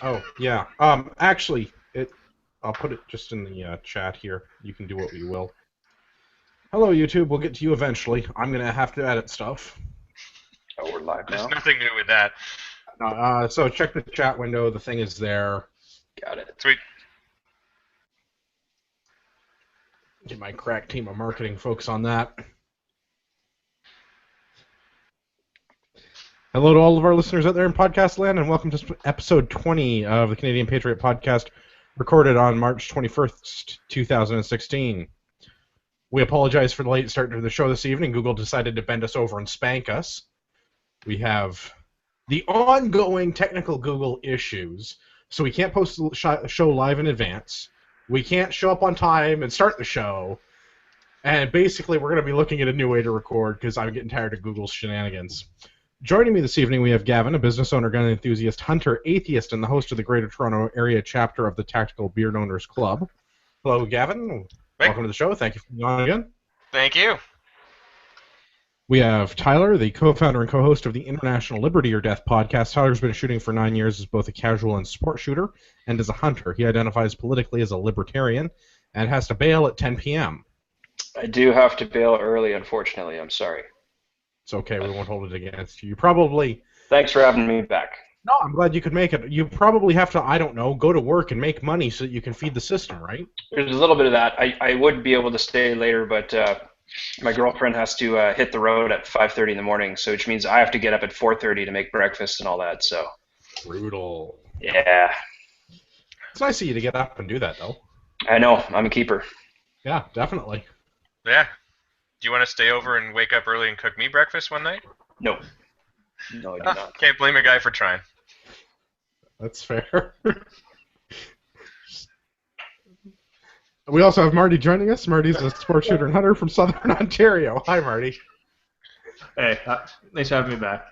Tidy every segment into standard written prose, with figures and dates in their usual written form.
Oh, yeah. Actually, I'll put it just in the chat here. You can do what you will. Hello, YouTube. We'll get to you eventually. I'm gonna have to edit stuff. Oh, we're live There's now. nothing new with that. So check the chat window. The thing is there. Got it. Sweet. Get my crack team of marketing folks on that. Hello to all of our listeners out there in podcast land, and welcome to episode 20 of the Canadian Patriot podcast, recorded on March 21st, 2016. We apologize for the late start to the show this evening. Google decided to bend us over and spank us. We have the ongoing technical Google issues, so we can't post the show live in advance. We can't show up on time and start the show. And basically, we're going to be looking at a new way to record because I'm getting tired of Google's shenanigans. Joining me this evening, we have Gavin, a business owner, gun enthusiast, hunter, atheist, and the host of the Greater Toronto Area chapter of the Tactical Beard Owners Club. Hello, Gavin. Welcome to the show. Thank you for being on again. Thank you. We have Tyler, the co-founder and co-host of the International Liberty or Death podcast. Tyler's been shooting for 9 years as both a casual and sport shooter, and as a hunter. He identifies politically as a libertarian and has to bail at 10 p.m. I do have to bail early, unfortunately. I'm sorry. It's okay. We won't hold it against you. You probably... Thanks for having me back. No, I'm glad you could make it. You probably have to, I don't know, go to work and make money so that you can feed the system, right? There's a little bit of that. I would be able to stay later, but my girlfriend has to hit the road at 5:30 in the morning, so which means I have to get up at 4:30 to make breakfast and all that. So Brutal. yeah, It's nice of you to get up and do that, though. I know. I'm a keeper. Yeah, definitely. Yeah. Do you want to stay over and wake up early and cook me breakfast one night? No, no, I do not. Can't blame a guy for trying. That's fair. We also have Marty joining us. Marty's a sports shooter and hunter from Southern Ontario. Hi, Marty. Hey, thanks for having me back.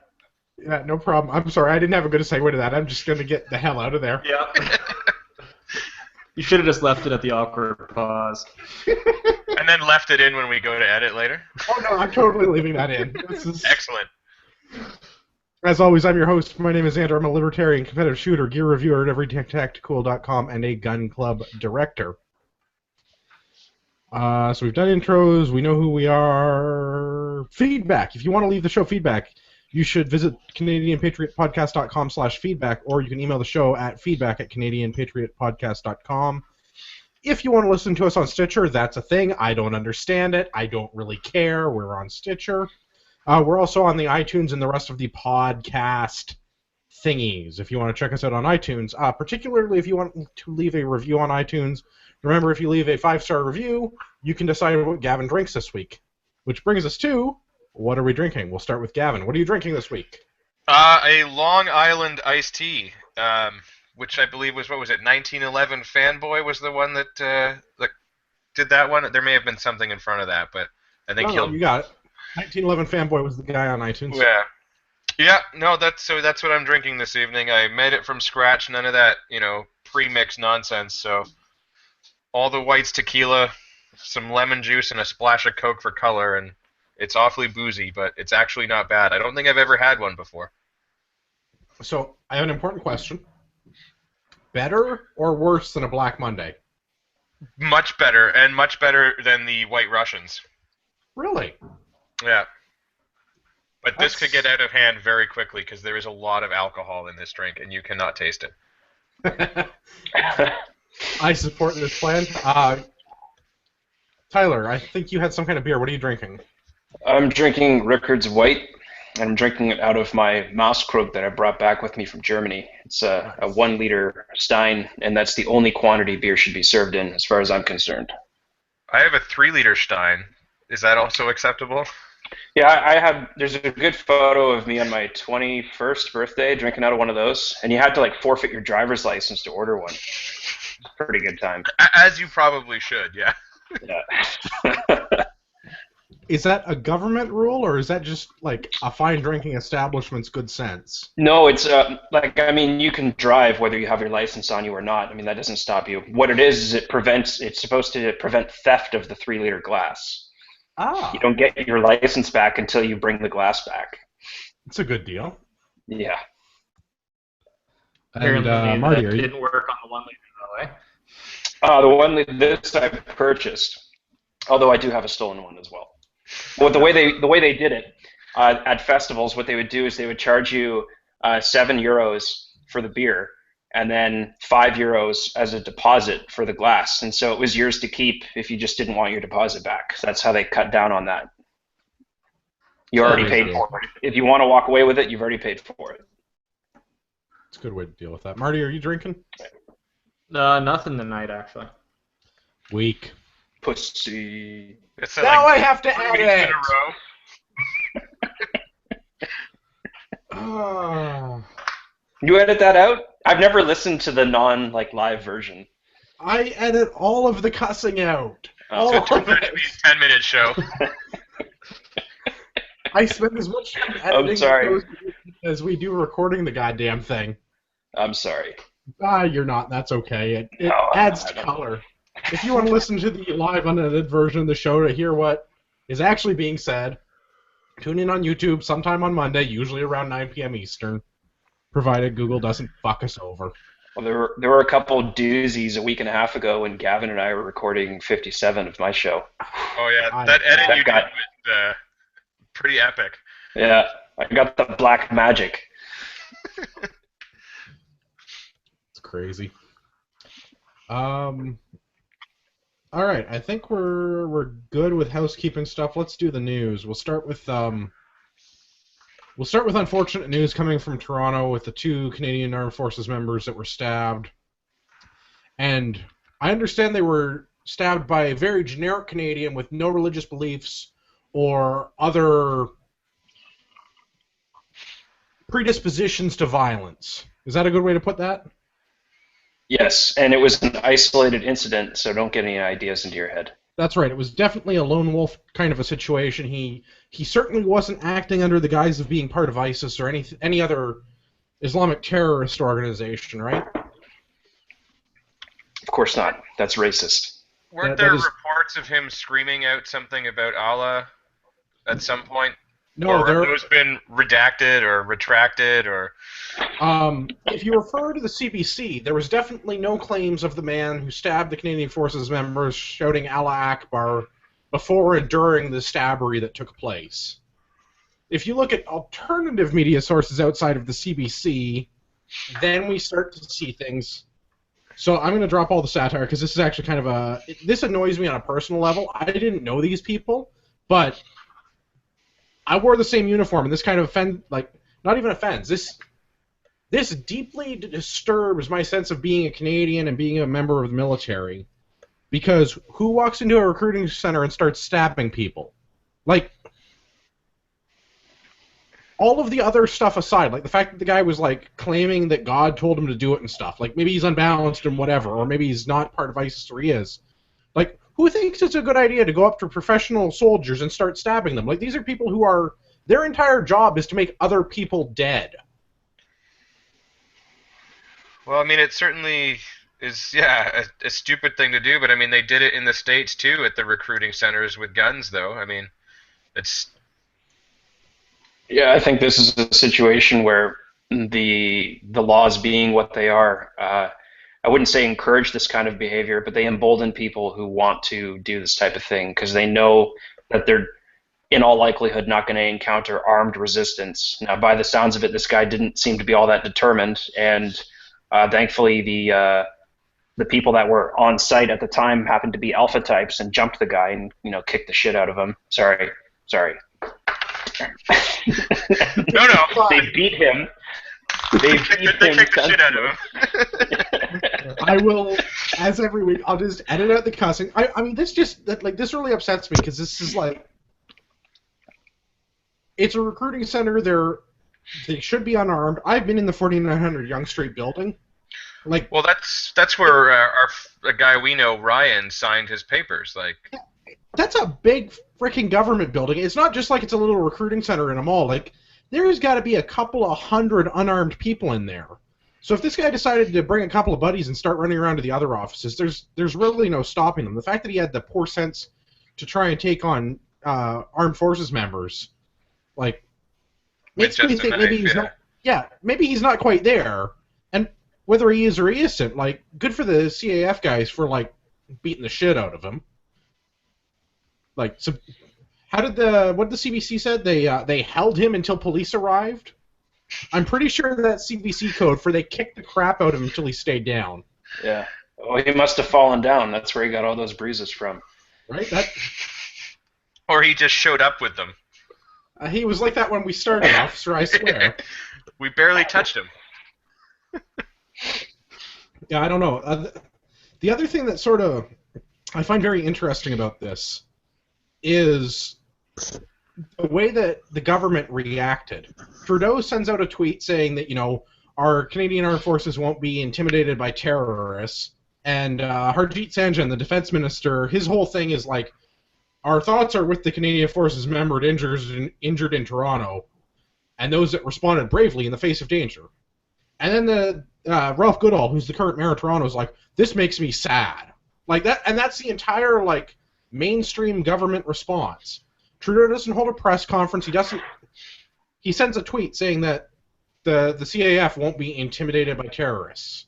Yeah, no problem. I'm sorry, I didn't have a good segue to that. I'm just going to get the hell out of there. Yeah. You should have just left it at the awkward pause. And then left it in when we go to edit later? Oh, no, I'm totally leaving that in. This is... Excellent. As always, I'm your host. My name is Andrew. I'm a libertarian competitive shooter, gear reviewer at everytactical.com, and a gun club director. So we've done intros. We know who we are. Feedback. If you want to leave the show feedback, you should visit CanadianPatriotPodcast.com/feedback, or you can email the show at feedback@CanadianPatriotPodcast.com. If you want to listen to us on Stitcher, that's a thing. I don't understand it. I don't really care. We're on Stitcher. We're also on the iTunes and the rest of the podcast thingies. If you want to check us out on iTunes, particularly if you want to leave a review on iTunes, remember if you leave a 5-star review, you can decide what Gavin drinks this week. Which brings us to, what are we drinking? We'll start with Gavin. What are you drinking this week? A Long Island iced tea, which I believe was, 1911 Fanboy was the one that did that one? There may have been something in front of that, but I think No, you got it. 1911 Fanboy was the guy on iTunes. Yeah. Yeah, no, that's what I'm drinking this evening. I made it from scratch, none of that, pre-mix nonsense, so all the whites tequila, some lemon juice, and a splash of Coke for color, and it's awfully boozy, but it's actually not bad. I don't think I've ever had one before. So, I have an important question. Better or worse than a Black Monday? Much better, and much better than the White Russians. Really? Yeah. But this could get out of hand very quickly because there is a lot of alcohol in this drink, and you cannot taste it. I support this plan. Tyler, I think you had some kind of beer. What are you drinking? I'm drinking Rickards White. I'm drinking it out of my Maßkrug that I brought back with me from Germany. It's a 1-liter Stein, and that's the only quantity beer should be served in, as far as I'm concerned. I have a 3-liter Stein. Is that also acceptable? Yeah, there's a good photo of me on my 21st birthday drinking out of one of those, and you had to forfeit your driver's license to order one. Pretty good time. As you probably should, yeah. Yeah. Is that a government rule, or is that just a fine drinking establishment's good sense? No, it's you can drive whether you have your license on you or not. I mean, that doesn't stop you. What it is it's supposed to prevent theft of the 3-liter glass. Ah. You don't get your license back until you bring the glass back. It's a good deal. Yeah. Apparently, Marty, that are you? didn't work on the 1 liter though, eh? The one this I purchased, although I do have a stolen one as well. Well, the way they did it at festivals, what they would do is they would charge you €7 for the beer, and then €5 as a deposit for the glass, and so it was yours to keep if you just didn't want your deposit back. So that's how they cut down on that. You already paid for it. If you want to walk away with it, you've already paid for it. It's a good way to deal with that. Marty, are you drinking? Nothing tonight, actually. Weak. Pussy. Now I have to 3 add weeks in it! a row. You edit that out? I've never listened to the live version. I edit all of the cussing out. Oh. All So of it's it. a 10-minute show. I spend as much time editing sorry. those as we do recording the goddamn thing. I'm sorry. You're not. That's okay. It No, adds I to don't. color. If you want to listen to the live unedited version of the show to hear what is actually being said, tune in on YouTube sometime on Monday, usually around 9 p.m. Eastern, provided Google doesn't fuck us over. Well, there were a couple doozies a week and a half ago when Gavin and I were recording 57 of my show. Oh yeah, I- that edit that you guy- did was pretty epic. Yeah, I got the black magic. It's crazy. All right, I think we're good with housekeeping stuff. Let's do the news. We'll start with unfortunate news coming from Toronto with the 2 Canadian Armed Forces members that were stabbed. And I understand they were stabbed by a very generic Canadian with no religious beliefs or other predispositions to violence. Is that a good way to put that? Yes, and it was an isolated incident, so don't get any ideas into your head. That's right. It was definitely a lone wolf kind of a situation. He certainly wasn't acting under the guise of being part of ISIS or any other Islamic terrorist organization, right? Of course not. That's racist. Weren't That there is- reports of him screaming out something about Allah at some point? No, or there. have those been redacted or retracted or? If you refer to the CBC, there was definitely no claims of the man who stabbed the Canadian Forces members shouting Allah Akbar before and during the stabbery that took place. If you look at alternative media sources outside of the CBC, then we start to see things. So I'm going to drop all the satire because this is actually kind of this annoys me on a personal level. I didn't know these people, but I wore the same uniform, and this kind of not even offends. This deeply disturbs my sense of being a Canadian and being a member of the military, because who walks into a recruiting center and starts stabbing people? Like, all of the other stuff aside, like the fact that the guy was like claiming that God told him to do it and stuff, like maybe he's unbalanced and whatever, or maybe he's not part of ISIS or he is. Like, who thinks it's a good idea to go up to professional soldiers and start stabbing them? Like, these are people who are, their entire job is to make other people dead. Well, I mean, it certainly is, a stupid thing to do, but I mean, they did it in the States too at the recruiting centers with guns, though. I mean, it's. Yeah, I think this is a situation where the laws being what they are, I wouldn't say encourage this kind of behavior, but they embolden people who want to do this type of thing because they know that they're in all likelihood not going to encounter armed resistance. Now, by the sounds of it, this guy didn't seem to be all that determined, and thankfully the people that were on site at the time happened to be alpha types and jumped the guy and kicked the shit out of him. Sorry. No. They beat him. They They kicked the shit out of him. I will, as every week, I'll just edit out the cussing. I mean, this really upsets me because this is like, it's a recruiting center. They should be unarmed. I've been in the 4900 Yonge Street building. Like, Well, that's where a guy we know, Ryan, signed his papers. Like, that's a big freaking government building. It's not just like it's a little recruiting center in a mall. Like, there's got to be a couple of hundred unarmed people in there. So if this guy decided to bring a couple of buddies and start running around to the other offices, there's really no stopping them. The fact that he had the poor sense to try and take on armed forces members, like, makes me think maybe he's not. Yeah, maybe he's not quite there. And whether he is or he isn't, like, good for the CAF guys for, like, beating the shit out of him. Like, so, what did the CBC said? They held him until police arrived? I'm pretty sure that CBC code for they kicked the crap out of him until he stayed down. Yeah. Oh, he must have fallen down. That's where he got all those bruises from. Right? Or he just showed up with them. He was like that when we started, officer, I swear. We barely touched him. Yeah, I don't know. The other thing that sort of I find very interesting about this is the way that the government reacted. Trudeau sends out a tweet saying that, our Canadian Armed Forces won't be intimidated by terrorists, and Harjit Sanjan, the defense minister, his whole thing is like, our thoughts are with the Canadian Forces member injured in Toronto, and those that responded bravely in the face of danger. And then Ralph Goodall, who's the current mayor of Toronto, is like, this makes me sad. Like that, and that's the entire mainstream government response. Trudeau doesn't hold a press conference. He sends a tweet saying that the CAF won't be intimidated by terrorists.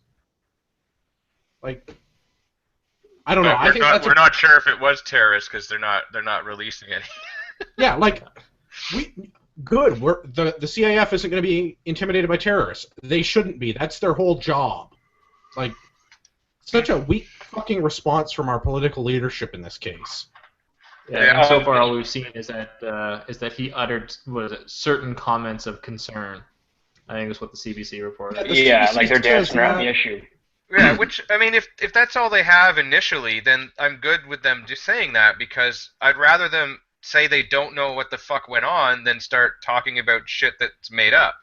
Like, I don't know. We're not sure if it was terrorists because they're not releasing any. Yeah, good. The CAF isn't going to be intimidated by terrorists. They shouldn't be. That's their whole job. Like, such a weak fucking response from our political leadership in this case. Yeah, and so far all we've seen is that he uttered certain comments of concern. I think is what the CBC reported. Yeah, like they're dancing around the issue. Yeah, which, I mean, if that's all they have initially, then I'm good with them just saying that, because I'd rather them say they don't know what the fuck went on than start talking about shit that's made up,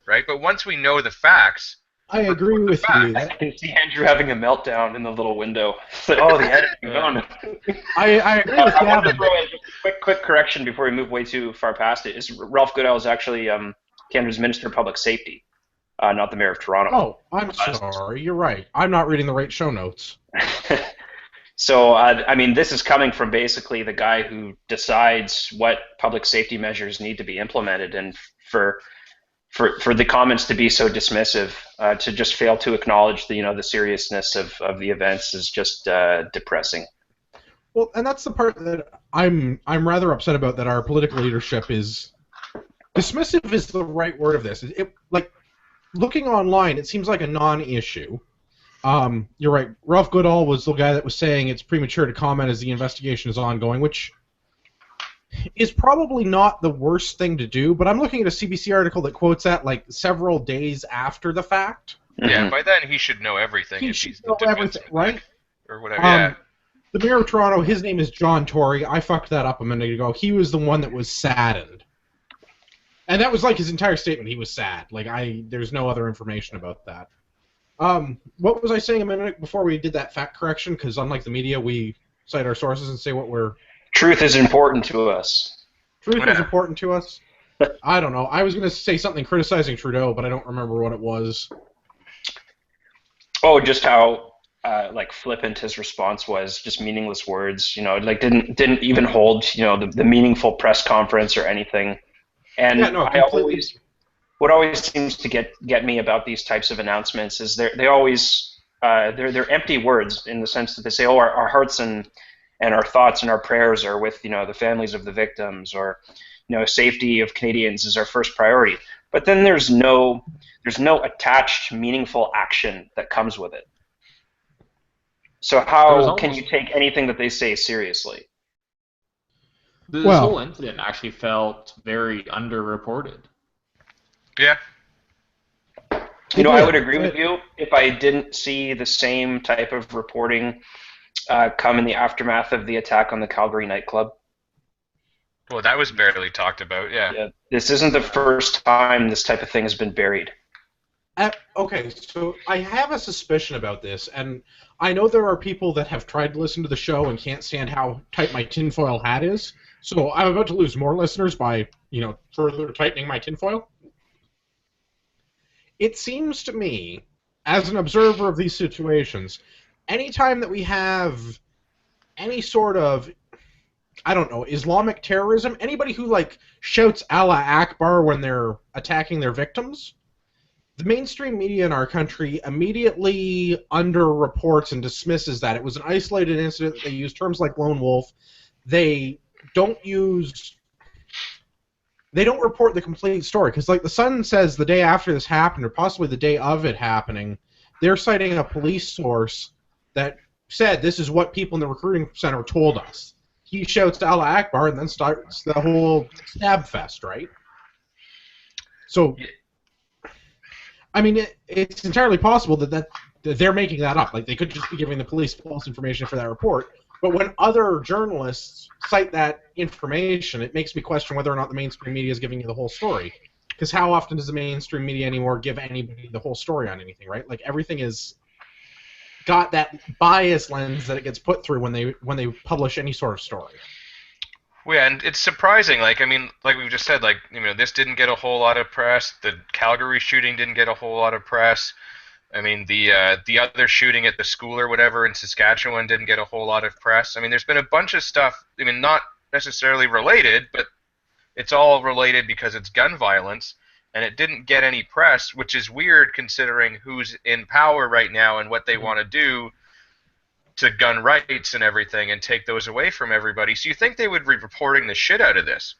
right? But once we know the facts... I agree with you. I can see Andrew having a meltdown in the little window. It's like, oh, the editing gone. I agree with Gavin. Quick correction before we move way too far past it. Ralph Goodall is actually Canada's Minister of Public Safety. Not the mayor of Toronto. Oh, I'm sorry. You're right. I'm not reading the right show notes. So, I mean, this is coming from basically the guy who decides what public safety measures need to be implemented, and for the comments to be so dismissive, to just fail to acknowledge the seriousness of the events is just depressing. Well, and that's the part that I'm rather upset about, that our political leadership is dismissive is the right word of this. Looking online, it seems like a non-issue. You're right. Ralph Goodall was the guy that was saying it's premature to comment as the investigation is ongoing, which is probably not the worst thing to do, but I'm looking at a CBC article that quotes that several days after the fact. Yeah, by then he should know everything. He should know everything, right? Or whatever, yeah. The mayor of Toronto, his name is John Tory. I fucked that up a minute ago. He was the one that was saddened. And that was his entire statement. He was sad. There's no other information about that. What was I saying a minute before we did that fact correction? Because unlike the media, we cite our sources and say what we're... Truth is important to us. Truth is important to us? I don't know. I was going to say something criticizing Trudeau, but I don't remember what it was. Oh, just how flippant his response was. Just meaningless words. Didn't even hold the meaningful press conference or anything. And yeah, no, what always seems to get me about these types of announcements is they're empty words, in the sense that they say, oh, our hearts and our thoughts and our prayers are with the families of the victims, or safety of Canadians is our first priority. But then there's no attached meaningful action that comes with it. So how can you take anything that they say seriously? This whole incident actually felt very underreported. Yeah. I would agree with you if I didn't see the same type of reporting come in the aftermath of the attack on the Calgary nightclub. Well, that was barely talked about, yeah. This isn't the first time this type of thing has been buried. Okay, so I have a suspicion about this, and I know there are people that have tried to listen to the show and can't stand how tight my tinfoil hat is, so I'm about to lose more listeners by, further tightening my tinfoil. It seems to me, as an observer of these situations, anytime that we have any sort of, I don't know, Islamic terrorism, anybody who shouts Allah Akbar when they're attacking their victims, the mainstream media in our country immediately underreports and dismisses that. It was an isolated incident. They use terms like lone wolf. They don't report the complete story, because like the Sun says the day after this happened, or possibly the day of it happening, they're citing a police source that said this is what people in the recruiting center told us. He shouts Allah Akbar and then starts the whole stab fest, right? So, I mean, it's entirely possible that they're making that up. Like, they could just be giving the police false information for that report. But when other journalists cite that information, it makes me question whether or not the mainstream media is giving you the whole story. Because how often does the mainstream media anymore give anybody the whole story on anything, right? Like, everything is got that bias lens that it gets put through when they publish any sort of story. Well, yeah, and it's surprising. Like, I mean, like we just said, like, you know, this didn't get a whole lot of press. The Calgary shooting didn't get a whole lot of press. I mean, the other shooting at the school or whatever in Saskatchewan didn't get a whole lot of press. I mean, there's been a bunch of stuff. I mean, not necessarily related, but it's all related because it's gun violence, and it didn't get any press, which is weird considering who's in power right now and what they want to do to gun rights and everything and take those away from everybody. So you think they would be reporting the shit out of this,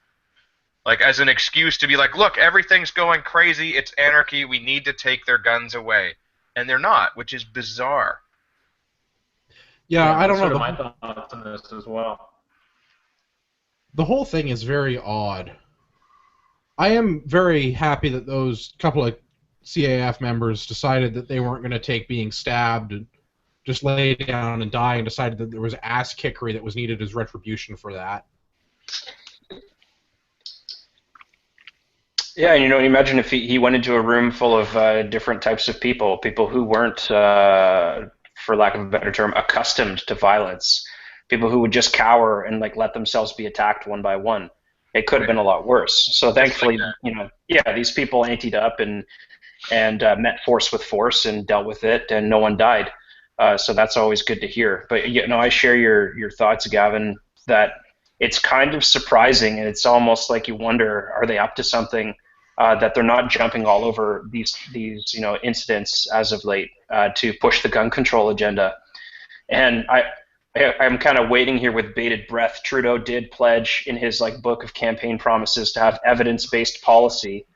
like as an excuse to be like, look, everything's going crazy, it's anarchy, we need to take their guns away. And they're not, which is bizarre. Yeah, I don't know. Sort of my thoughts on this as well. The whole thing is very odd. I am very happy that those couple of CAF members decided that they weren't going to take being stabbed and just lay down and die, and decided that there was ass kickery that was needed as retribution for that. Yeah, and you know, imagine if he went into a room full of different types of people who weren't, for lack of a better term, accustomed to violence, people who would just cower and like let themselves be attacked one by one. It could have been a lot worse. So thankfully, you know, yeah, these people anteed up and met force with force and dealt with it, and no one died. So that's always good to hear. But you know, I share your thoughts, Gavin, that it's kind of surprising, and it's almost like you wonder, are they up to something, that they're not jumping all over these you know, incidents as of late to push the gun control agenda. And I'm kind of waiting here with bated breath. Trudeau did pledge in his like book of campaign promises to have evidence-based policy,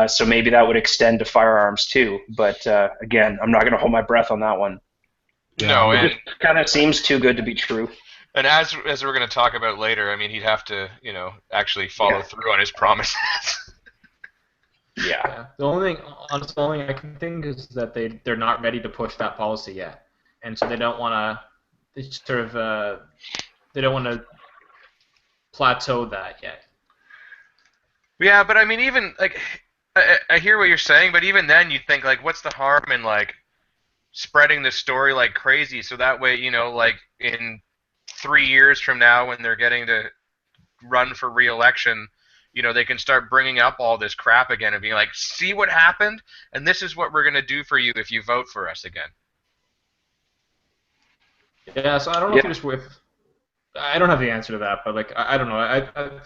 so maybe that would extend to firearms too. But again, I'm not going to hold my breath on that one. No, it just kind of seems too good to be true. And as we're going to talk about later, I mean, he'd have to, you know, actually follow through on his promises. Yeah. The only thing I can think is that they're not ready to push that policy yet, and so they don't want to. They don't want to plateau that yet. Yeah, but I mean, even like, I hear what you're saying, but even then, you think like, what's the harm in like spreading the story like crazy, so that way, you know, like in 3 years from now, when they're getting to run for re-election, you know, they can start bringing up all this crap again and being like, see what happened, and this is what we're gonna do for you if you vote for us again. Yeah, so I don't know if you're just with. I don't have the answer to that, but like I don't know.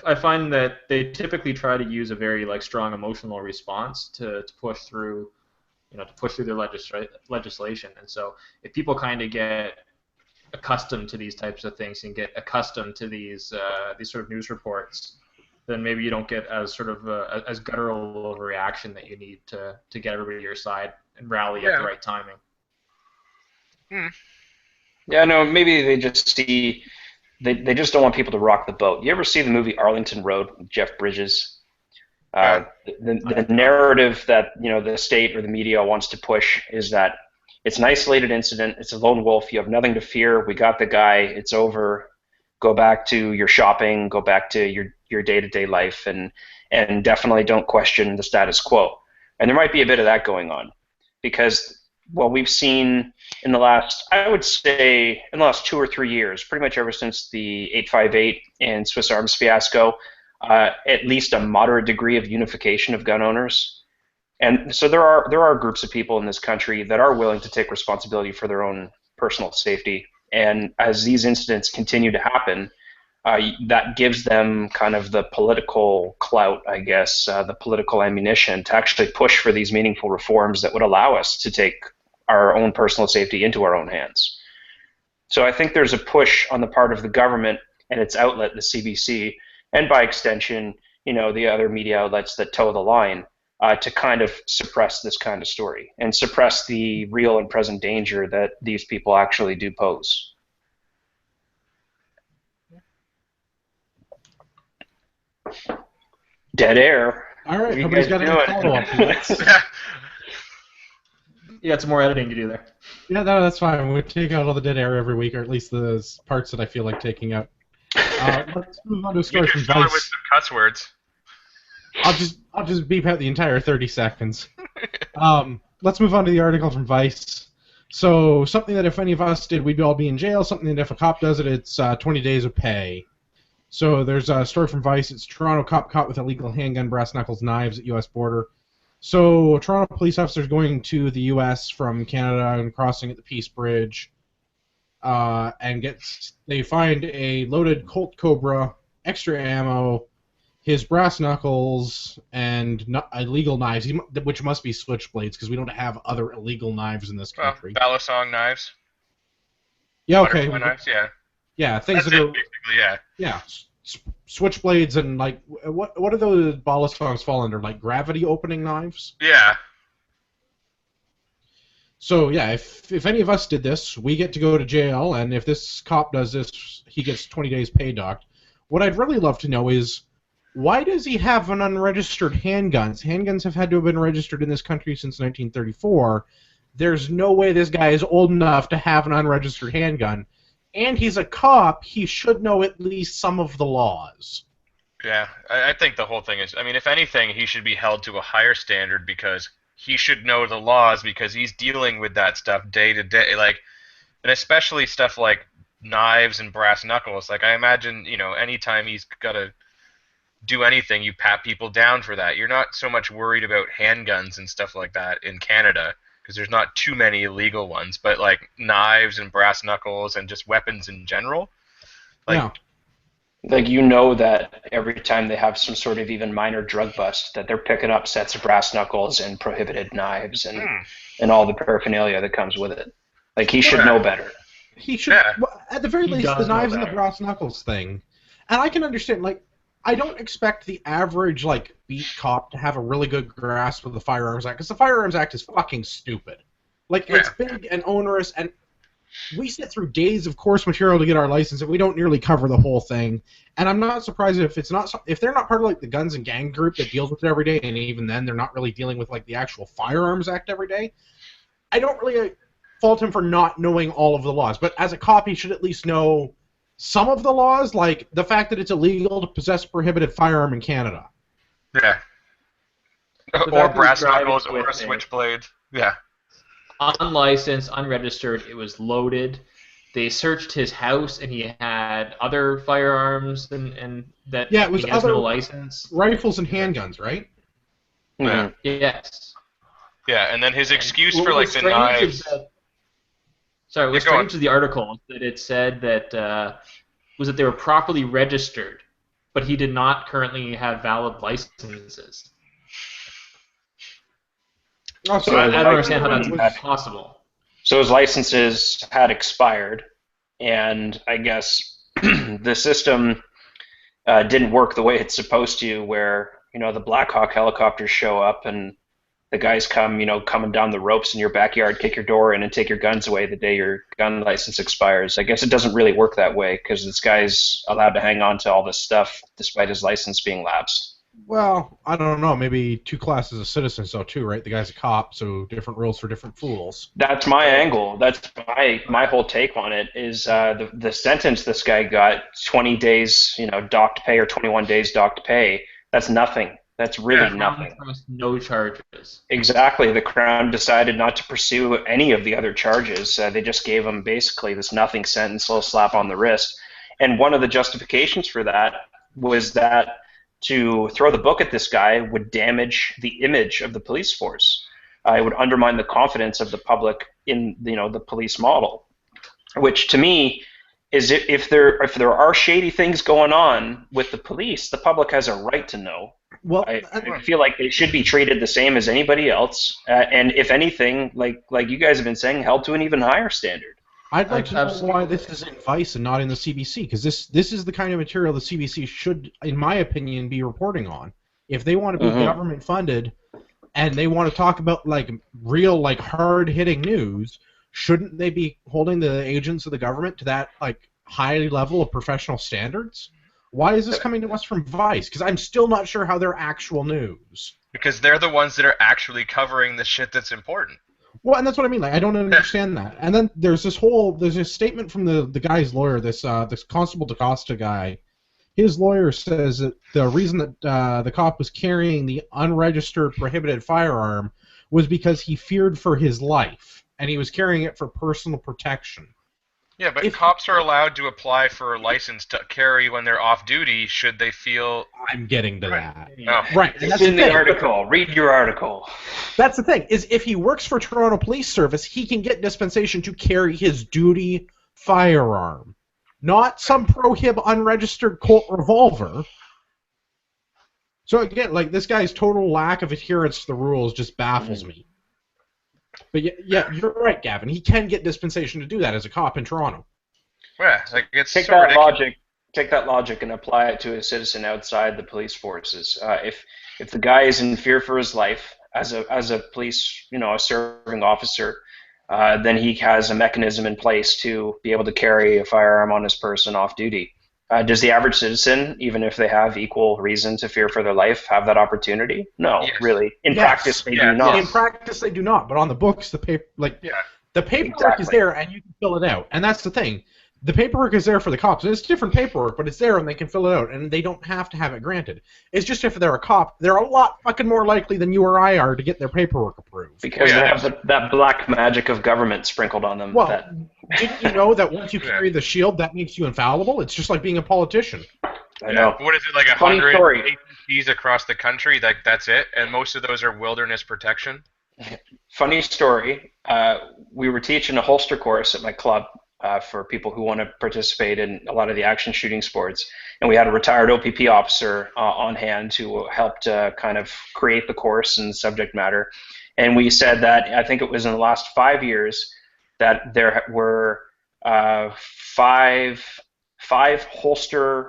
I find that they typically try to use a very like strong emotional response to push through, you know, to push through their legislation. And so if people kind of get accustomed to these types of things and get accustomed to these sort of news reports, then maybe you don't get as sort of as guttural of a reaction that you need to get everybody to your side and rally at the right timing. Yeah, no, maybe they just see, they just don't want people to rock the boat. You ever see the movie Arlington Road with Jeff Bridges? The narrative that, you know, the state or the media wants to push is that it's an isolated incident, it's a lone wolf, you have nothing to fear, we got the guy, it's over, go back to your shopping, go back to your day-to-day life, and definitely don't question the status quo. And there might be a bit of that going on, because what we've seen in the last, I would say, in the last 2 or 3 years, pretty much ever since the 858 and Swiss Arms fiasco, at least a moderate degree of unification of gun owners. And so there are groups of people in this country that are willing to take responsibility for their own personal safety. And as these incidents continue to happen, that gives them kind of the political clout, I guess, the political ammunition to actually push for these meaningful reforms that would allow us to take our own personal safety into our own hands. So I think there's a push on the part of the government and its outlet, the CBC, and by extension, the other media outlets that toe the line, to kind of suppress this kind of story and suppress the real and present danger that these people actually do pose. Dead air. All right, nobody's got any follow-up. You got some more editing to do there. Yeah, no, that's fine. We take out all the dead air every week, or at least the parts that I feel like taking out. Let's move on to a story from fill it Vice. with some cuss words. I'll just beep out the entire 30 seconds. Let's move on to the article from Vice. So, something that if any of us did, we'd all be in jail. Something that if a cop does it, it's 20 days of pay. So, there's a story from Vice. It's Toronto cop caught with illegal handgun, brass knuckles, knives at U.S. border. So, Toronto police officers going to the U.S. from Canada and crossing at the Peace Bridge, and they find a loaded Colt Cobra, extra ammo, his brass knuckles, and illegal knives, which must be switchblades because we don't have other illegal knives in this country. Balisong knives. Yeah, okay. Butterfly knives, yeah. Yeah, things That's that are basically, yeah. Yeah, switchblades and like what do those Balisongs fall under? Like gravity opening knives? Yeah. So yeah, if any of us did this, we get to go to jail, and if this cop does this, he gets 20 days pay docked. What I'd really love to know is, why does he have an unregistered handguns? Handguns have had to have been registered in this country since 1934. There's no way this guy is old enough to have an unregistered handgun. And he's a cop, he should know at least some of the laws. Yeah, I think the whole thing is, I mean, if anything, he should be held to a higher standard because he should know the laws because he's dealing with that stuff day to day. And especially stuff like knives and brass knuckles. Like, I imagine, anytime he's got to do anything, you pat people down for that. You're not so much worried about handguns and stuff like that in Canada because there's not too many illegal ones, but like knives and brass knuckles and just weapons in general. Yeah. Like, that every time they have some sort of even minor drug bust, that they're picking up sets of brass knuckles and prohibited knives and all the paraphernalia that comes with it. Like, he should know better. He should, at the very least, the knives and the brass knuckles thing. And I can understand, I don't expect the average, beat cop to have a really good grasp of the Firearms Act, because the Firearms Act is fucking stupid. It's big and onerous, and we sit through days of course material to get our license, and we don't nearly cover the whole thing. And I'm not surprised if they're not part of, the guns and gang group that deals with it every day, and even then they're not really dealing with, the actual Firearms Act every day. I don't really fault him for not knowing all of the laws, but as a cop, he should at least know some of the laws, like the fact that it's illegal to possess a prohibited firearm in Canada. Yeah. Or brass knuckles or a switchblade. Yeah. Unlicensed, unregistered, it was loaded. They searched his house, and he had other firearms, and that it was he has other no license. Rifles and handguns, right? Yeah. Yes. Yeah, and then his excuse for the knives. Sorry, what's strange to the article that it said that was that they were properly registered, but he did not currently have valid licenses. So I don't understand how that's possible. So his licenses had expired, and I guess the system didn't work the way it's supposed to, where the Black Hawk helicopters show up and the guys come, coming down the ropes in your backyard, kick your door in, and take your guns away the day your gun license expires. I guess it doesn't really work that way because this guy's allowed to hang on to all this stuff despite his license being lapsed. Well, I don't know. Maybe two classes of citizens, though, too, right? The guy's a cop, so different rules for different fools. That's my angle. That's my whole take on it is the sentence this guy got, 20 days, docked pay or 21 days docked pay. That's nothing. That's really nothing. No charges. Exactly. The Crown decided not to pursue any of the other charges. They just gave him basically this nothing sentence, little slap on the wrist. And one of the justifications for that was that to throw the book at this guy would damage the image of the police force. It would undermine the confidence of the public in the police model, which to me is if there are shady things going on with the police, the public has a right to know. Well, I feel like they should be treated the same as anybody else, and if anything, like you guys have been saying, held to an even higher standard. I'd like to know why this is in Vice and not in the CBC, because this is the kind of material the CBC should, in my opinion, be reporting on. If they want to be government funded and they want to talk about like real, like hard hitting news, shouldn't they be holding the agents of the government to that like high level of professional standards? Why is this coming to us from Vice? Because I'm still not sure how they're actual news. Because they're the ones that are actually covering the shit that's important. Well, and that's what I mean. Like, I don't understand that. And then there's this statement from the guy's lawyer, this Constable DaCosta guy. His lawyer says that the reason that the cop was carrying the unregistered prohibited firearm was because he feared for his life, and he was carrying it for personal protection. Yeah, but cops are allowed to apply for a license to carry when they're off duty should they feel... I'm getting to that. Oh. Right. It's in the article. Read your article. That's the thing, is if he works for Toronto Police Service, he can get dispensation to carry his duty firearm. Not some prohib unregistered Colt revolver. So again, like, this guy's total lack of adherence to the rules just baffles me. But yeah, you're right, Gavin. He can get dispensation to do that as a cop in Toronto. Yeah, like it's take so that ridiculous. take that logic and apply it to a citizen outside the police forces. If the guy is in fear for his life as a police, a serving officer, then he has a mechanism in place to be able to carry a firearm on his person off duty. Does the average citizen, even if they have equal reason to fear for their life, have that opportunity? No, really. In practice, they do not. In practice, they do not. But on the books, the paperwork is there, and you can fill it out. And that's the thing. The paperwork is there for the cops. It's different paperwork, but it's there, and they can fill it out, and they don't have to have it granted. It's just if they're a cop, they're a lot fucking more likely than you or I are to get their paperwork approved. Because they have that black magic of government sprinkled on them. Well, didn't you know that once you carry the shield, that makes you infallible? It's just like being a politician. I know. What is it, like 100 agencies across the country? That's it? And most of those are wilderness protection? Funny story. We were teaching a holster course at my club for people who want to participate in a lot of the action shooting sports. And we had a retired OPP officer on hand who helped kind of create the course and subject matter. And we said that I think it was in the last 5 years that there were five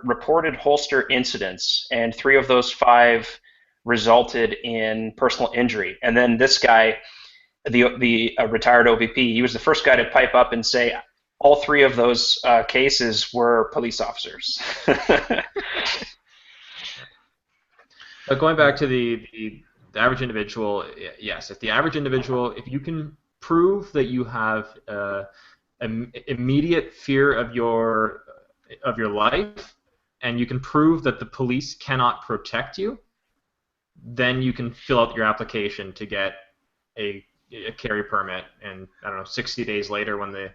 reported holster incidents, and 3 of those 5 resulted in personal injury. And then this guy, the retired OPP, he was the first guy to pipe up and say, all 3 of those cases were police officers. But going back to the average individual, yes, if you can prove that you have immediate fear of your life, and you can prove that the police cannot protect you, then you can fill out your application to get a carry permit. And I don't know, 60 days later, when the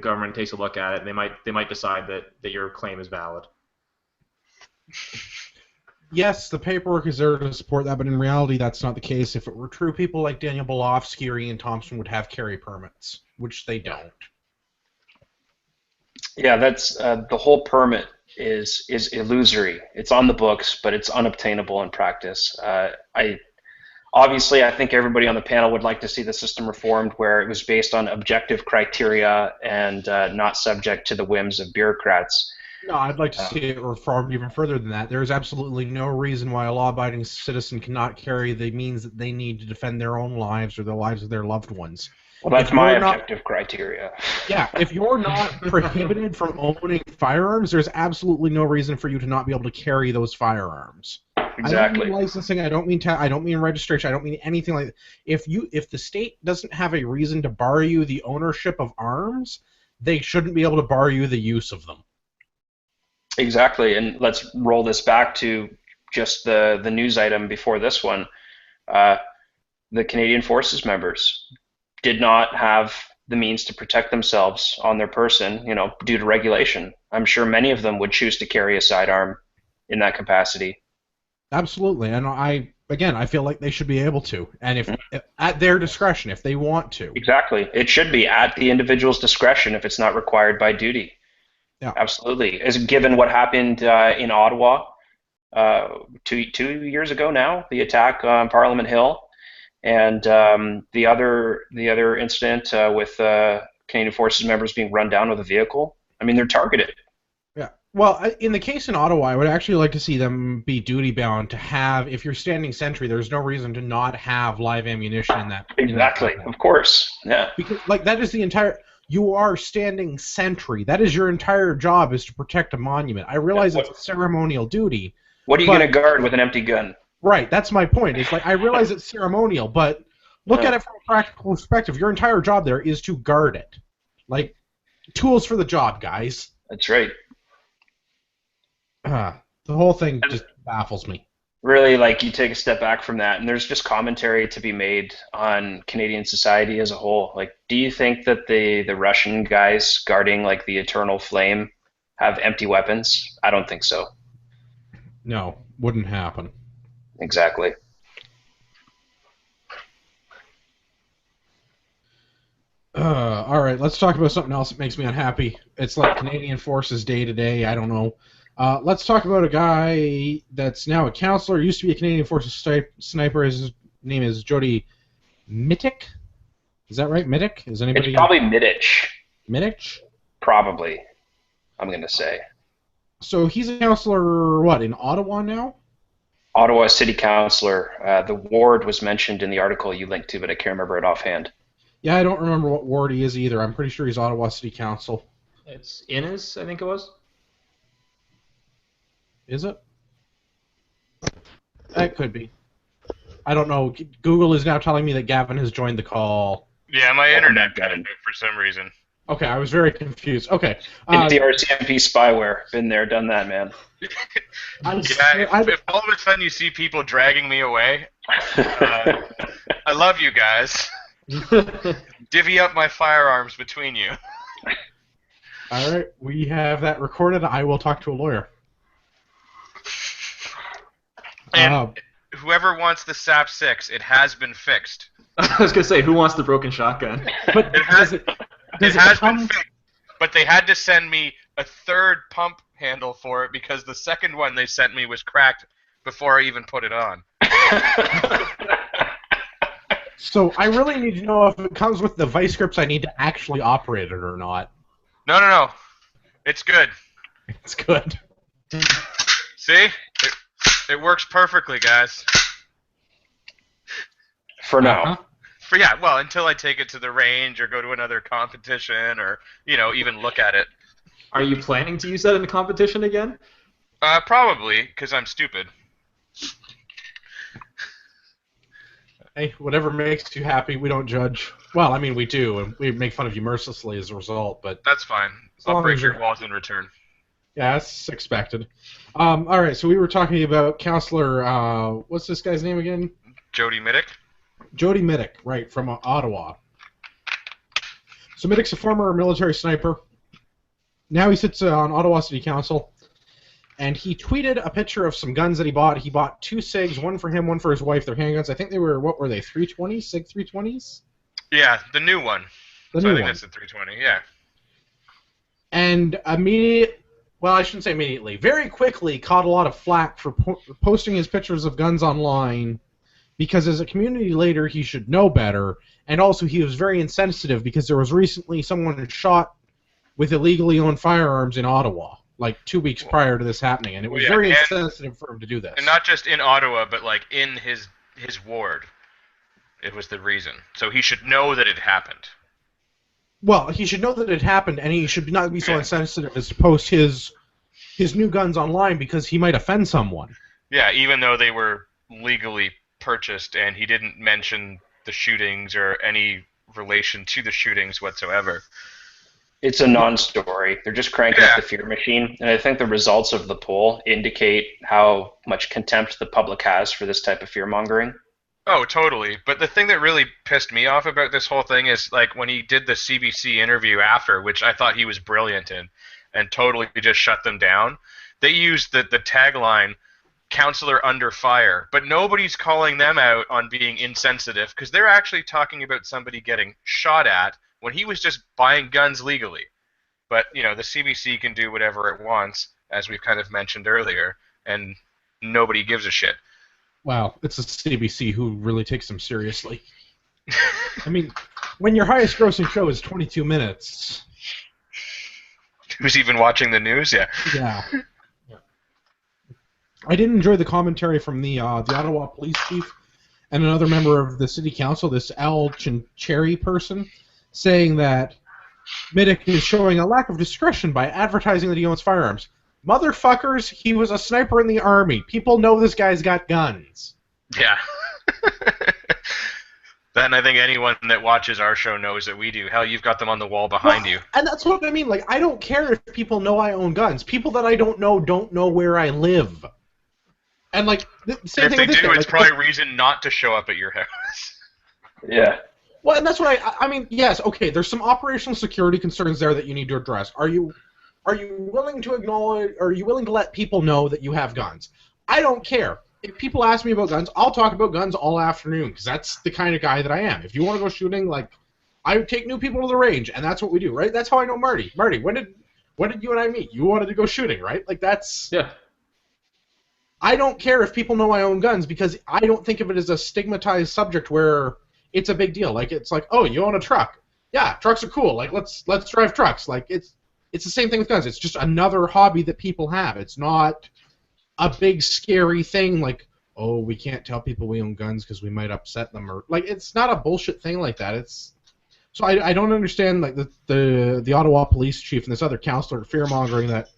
government takes a look at it, they might decide that your claim is valid. Yes, the paperwork is there to support that, but in reality, that's not the case. If it were true, people like Daniel Belofsky or Ian Thompson would have carry permits, which they don't. Yeah, that's the whole permit is illusory. It's on the books, but it's unobtainable in practice. Obviously, I think everybody on the panel would like to see the system reformed where it was based on objective criteria and not subject to the whims of bureaucrats. No, I'd like to see it reformed even further than that. There is absolutely no reason why a law-abiding citizen cannot carry the means that they need to defend their own lives or the lives of their loved ones. Well, that's my objective criteria. Yeah, if you're not prohibited from owning firearms, there's absolutely no reason for you to not be able to carry those firearms. Exactly. I don't mean licensing. I don't mean registration. I don't mean anything like that. If the state doesn't have a reason to bar you the ownership of arms, they shouldn't be able to bar you the use of them. Exactly, and let's roll this back to just the news item before this one. The Canadian Forces members did not have the means to protect themselves on their person, due to regulation. I'm sure many of them would choose to carry a sidearm in that capacity. Absolutely, and Again, I feel like they should be able to, and if at their discretion, if they want to. Exactly. It should be at the individual's discretion if it's not required by duty. Yeah. Absolutely. As given what happened in Ottawa 2 years ago now, the attack on Parliament Hill, and the other incident with Canadian Forces members being run down with a vehicle. I mean, they're targeted. Yeah. Well, in the case in Ottawa, I would actually like to see them be duty-bound to have, if you're standing sentry, there's no reason to not have live ammunition in that. Exactly. Of course. Yeah. Because, like, that is the entire... You are standing sentry. That is your entire job, is to protect a monument. I realize it's a ceremonial duty. What are you going to guard with an empty gun? Right, that's my point. It's like, I realize it's ceremonial, but look at it from a practical perspective. Your entire job there is to guard it. Like, tools for the job, guys. That's right. The whole thing just baffles me. Really, like, you take a step back from that, and there's just commentary to be made on Canadian society as a whole. Like, do you think that the Russian guys guarding, like, the Eternal Flame have empty weapons? I don't think so. No, wouldn't happen. Exactly. All right, let's talk about something else that makes me unhappy. It's like Canadian Forces day to day. I don't know. Let's talk about a guy that's now a counselor. Used to be a Canadian Forces sniper. His name is Jody Mittick. Is that right? Mittick? Is anybody? It's probably Midditch. Midditch? Probably. I'm gonna say. So he's a counselor. What, in Ottawa now? Ottawa City Councillor. The ward was mentioned in the article you linked to, but I can't remember it offhand. Yeah, I don't remember what ward he is either. I'm pretty sure he's Ottawa City Council. It's Innes, I think it was. Is it? That could be. I don't know. Google is now telling me that Gavin has joined the call. Yeah, my internet got it for some reason. Okay, I was very confused. Okay. The RCMP spyware. Been there, done that, man. If all of a sudden you see people dragging me away, I love you guys. Divvy up my firearms between you. All right, we have that recorded. I will talk to a lawyer. And whoever wants the SAP 6, it has been fixed. I was gonna say, who wants the broken shotgun? But it has been fixed, but they had to send me a third pump handle for it because the second one they sent me was cracked before I even put it on. So I really need to know if it comes with the vice grips I need to actually operate it or not. No. It's good. It's good. See? It works perfectly, guys. For now. Well, until I take it to the range or go to another competition or, even look at it. Are you planning to use that in the competition again? Probably, because I'm stupid. Hey, whatever makes you happy, we don't judge. Well, I mean, we do, and we make fun of you mercilessly as a result, but... That's fine. I'll break your walls in return. Yeah, that's expected. All right, so we were talking about Counselor, what's this guy's name again? Jody Mittick. Jody Mittick, right, from Ottawa. So Mittick's a former military sniper. Now he sits on Ottawa City Council, and he tweeted a picture of some guns that he bought. He bought 2 SIGs, one for him, one for his wife. They're handguns. I think they were, what were they, 320s? SIG 320s? Yeah, the new one. I think that's the 320, yeah. And I shouldn't say immediately, very quickly caught a lot of flack for posting his pictures of guns online because as a community leader he should know better, and also he was very insensitive because there was recently someone who shot with illegally owned firearms in Ottawa, like 2 weeks prior to this happening, and it was very insensitive for him to do this. And not just in Ottawa, but like in his ward. It was the reason. So he should know that it happened. Well, he should know that it happened, and he should not be so insensitive as to post his new guns online because he might offend someone. Yeah, even though they were legally purchased, and he didn't mention the shootings or any relation to the shootings whatsoever. It's a non-story. They're just cranking up the fear machine, and I think the results of the poll indicate how much contempt the public has for this type of fear-mongering. Oh, totally. But the thing that really pissed me off about this whole thing is like when he did the CBC interview after, which I thought he was brilliant in, and totally just shut them down. They used the tagline, counselor under fire, but nobody's calling them out on being insensitive because they're actually talking about somebody getting shot at when he was just buying guns legally. But, the CBC can do whatever it wants, as we've kind of mentioned earlier, and nobody gives a shit. Wow, it's the CBC who really takes them seriously. I mean, when your highest grossing show is 22 minutes... Who's even watching the news? Yeah. Yeah. I did enjoy the commentary from the Ottawa police chief and another member of the city council, this Al Chincherry person, saying that Middick is showing a lack of discretion by advertising that he owns firearms. Motherfuckers, he was a sniper in the army. People know this guy's got guns. Yeah. Then I think anyone that watches our show knows that we do. Hell, you've got them on the wall behind you. And that's what I mean. Like, I don't care if people know I own guns. People that I don't know where I live. And, like, same thing with this if they do, guy. it's probably reason not to show up at your house. Yeah. Well, and that's what I mean, yes, okay, there's some operational security concerns there that you need to address. Are you willing to acknowledge, are you willing to let people know that you have guns? I don't care. If people ask me about guns, I'll talk about guns all afternoon, because that's the kind of guy that I am. If you want to go shooting, like, I take new people to the range, and that's what we do, right? That's how I know Marty. Marty, when did you and I meet? You wanted to go shooting, right? Like, that's... Yeah. I don't care if people know I own guns, because I don't think of it as a stigmatized subject where it's a big deal. Like, it's like, oh, you own a truck. Yeah, trucks are cool. Like, let's drive trucks. Like, it's the same thing with guns. It's just another hobby that people have. It's not a big scary thing like, oh, we can't tell people we own guns because we might upset them, or like, it's not a bullshit thing like that. It's so I don't understand like the Ottawa police chief and this other counselor fear mongering that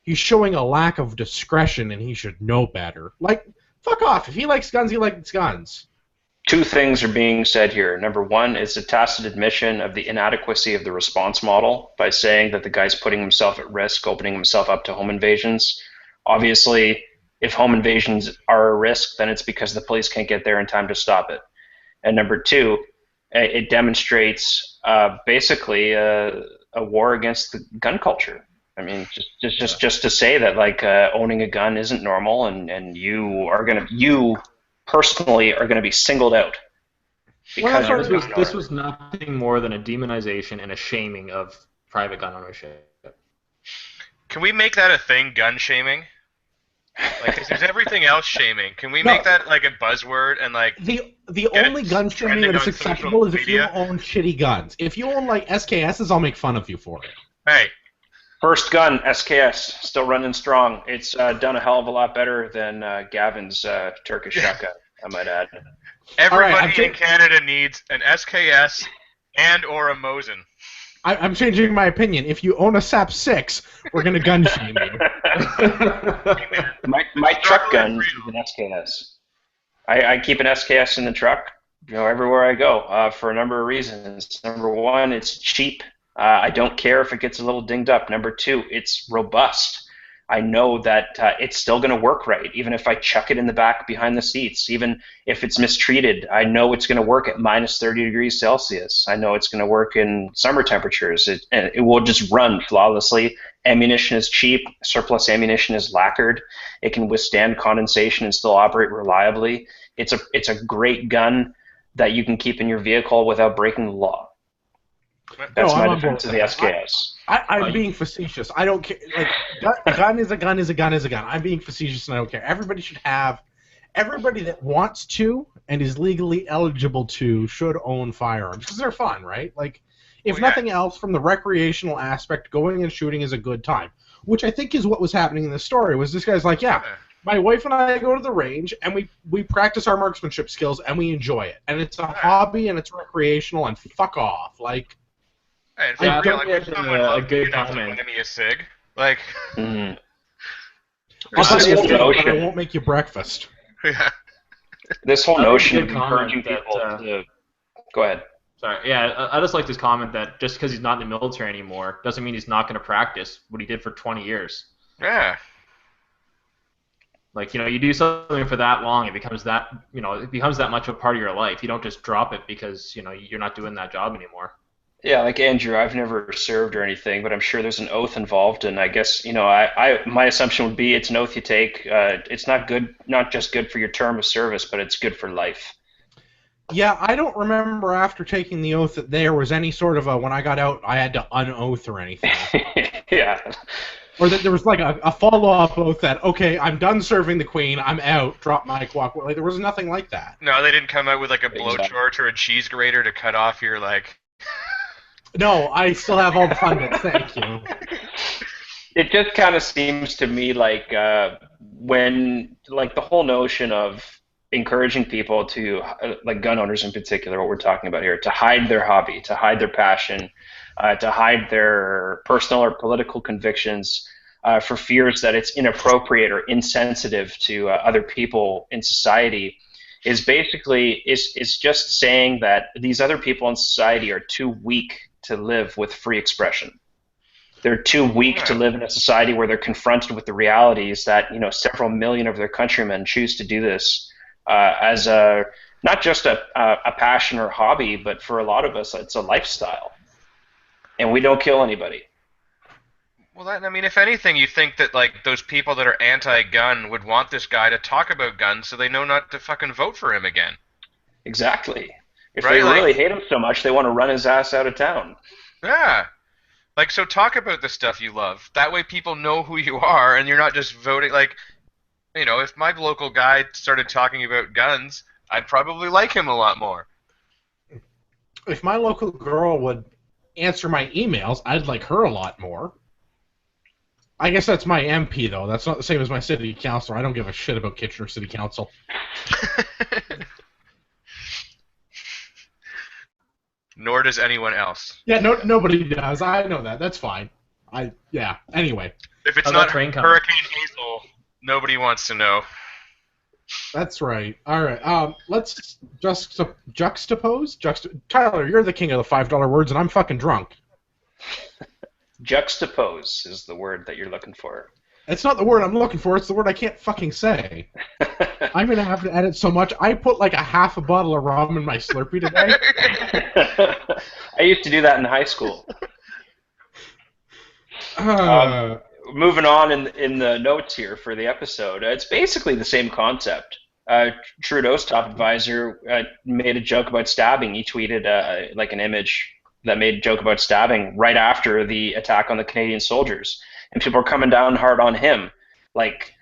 he's showing a lack of discretion and he should know better. Like, fuck off. If he likes guns, he likes guns. Two things are being said here. Number one is a tacit admission of the inadequacy of the response model by saying that the guy's putting himself at risk, opening himself up to home invasions. Obviously, if home invasions are a risk, then it's because the police can't get there in time to stop it. And number two, it demonstrates basically a war against the gun culture. I mean, just to say that like owning a gun isn't normal, and you personally are gonna be singled out. Because this was nothing more than a demonization and a shaming of private gun ownership. Can we make that a thing, gun shaming? Like, 'cause there's everything else shaming. Can we make that like a buzzword and like the only gun shaming that is acceptable is if you own shitty guns. If you own like SKSs, I'll make fun of you for it. Hey. First gun, SKS, still running strong. It's done a hell of a lot better than Gavin's Turkish shotgun, I might add. Everybody in Canada needs an SKS and or a Mosin. I'm changing my opinion. If you own a SAP 6, we're going to gun shame you. my truck gun is an SKS. I keep an SKS in the truck, everywhere I go for a number of reasons. Number one, it's cheap. I don't care if it gets a little dinged up. Number two, it's robust. I know that it's still going to work right, even if I chuck it in the back behind the seats. Even if it's mistreated, I know it's going to work at minus 30 degrees Celsius. I know it's going to work in summer temperatures. It will just run flawlessly. Ammunition is cheap. Surplus ammunition is lacquered. It can withstand condensation and still operate reliably. It's a great gun that you can keep in your vehicle without breaking the law. That's my defense of the SKS. I'm being facetious. I don't care. Like, a gun is a gun is a gun is a gun. I'm being facetious and I don't care. Everybody that wants to and is legally eligible to should own firearms because they're fun, right? Like, if nothing else, from the recreational aspect, going and shooting is a good time. Which I think is what was happening in this story. Was this guy's like, yeah, my wife and I go to the range and we practice our marksmanship skills and we enjoy it. And it's a hobby and it's recreational and fuck off. Like, and I don't get a good comment. Give me a cig, like. I'll buy you a cig, but I won't make you breakfast. Yeah. This whole notion of encouraging people to go ahead. Sorry, yeah, I just like this comment that just because he's not in the military anymore doesn't mean he's not going to practice what he did for 20 years. Yeah. Like, you do something for that long, it becomes that, it becomes that much of a part of your life. You don't just drop it because, you're not doing that job anymore. Yeah, like Andrew, I've never served or anything, but I'm sure there's an oath involved, and I guess, my assumption would be it's an oath you take. It's not good, not just good for your term of service, but it's good for life. Yeah, I don't remember after taking the oath that there was any sort of when I got out, I had to unoath or anything. Yeah. Or that there was like a follow-up oath that, okay, I'm done serving the Queen, I'm out, drop my walk. Like, there was nothing like that. No, they didn't come out with like a Exactly. blowtorch or a cheese grater to cut off your like. No, I still have all the fun bits, thank you. It just kind of seems to me like when, like, the whole notion of encouraging people to, like gun owners in particular, what we're talking about here, to hide their hobby, to hide their passion, to hide their personal or political convictions for fears that it's inappropriate or insensitive to other people in society, is basically is just saying that these other people in society are too weak to live with free expression. They're too weak to live in a society where they're confronted with the realities that several million of their countrymen choose to do this as not just a passion or hobby, but for a lot of us, it's a lifestyle. And we don't kill anybody. Well, I mean, if anything, you think that like those people that are anti-gun would want this guy to talk about guns, so they know not to fucking vote for him again. Exactly. If Right, they like- really hate him so much, they want to run his ass out of town. Yeah. Like, so talk about the stuff you love. That way people know who you are, and you're not just voting. Like, if my local guy started talking about guns, I'd probably like him a lot more. If my local girl would answer my emails, I'd like her a lot more. I guess that's my MP, though. That's not the same as my city councilor. I don't give a shit about Kitchener City Council. Nor does anyone else. Yeah, nobody does. I know that. That's fine. Anyway. If it's How's not that train coming? Hurricane Hazel, nobody wants to know. That's right. All right. Let's just juxtapose. Tyler, you're the king of the $5 words, and I'm fucking drunk. Juxtapose is the word that you're looking for. It's not the word I'm looking for. It's the word I can't fucking say. I'm gonna have to edit so much. I put like a half a bottle of rum in my Slurpee today. I used to do that in high school. Moving on in the notes here for the episode, it's basically the same concept. Trudeau's top advisor made a joke about stabbing. He tweeted like an image that made a joke about stabbing right after the attack on the Canadian soldiers. And people are coming down hard on him, like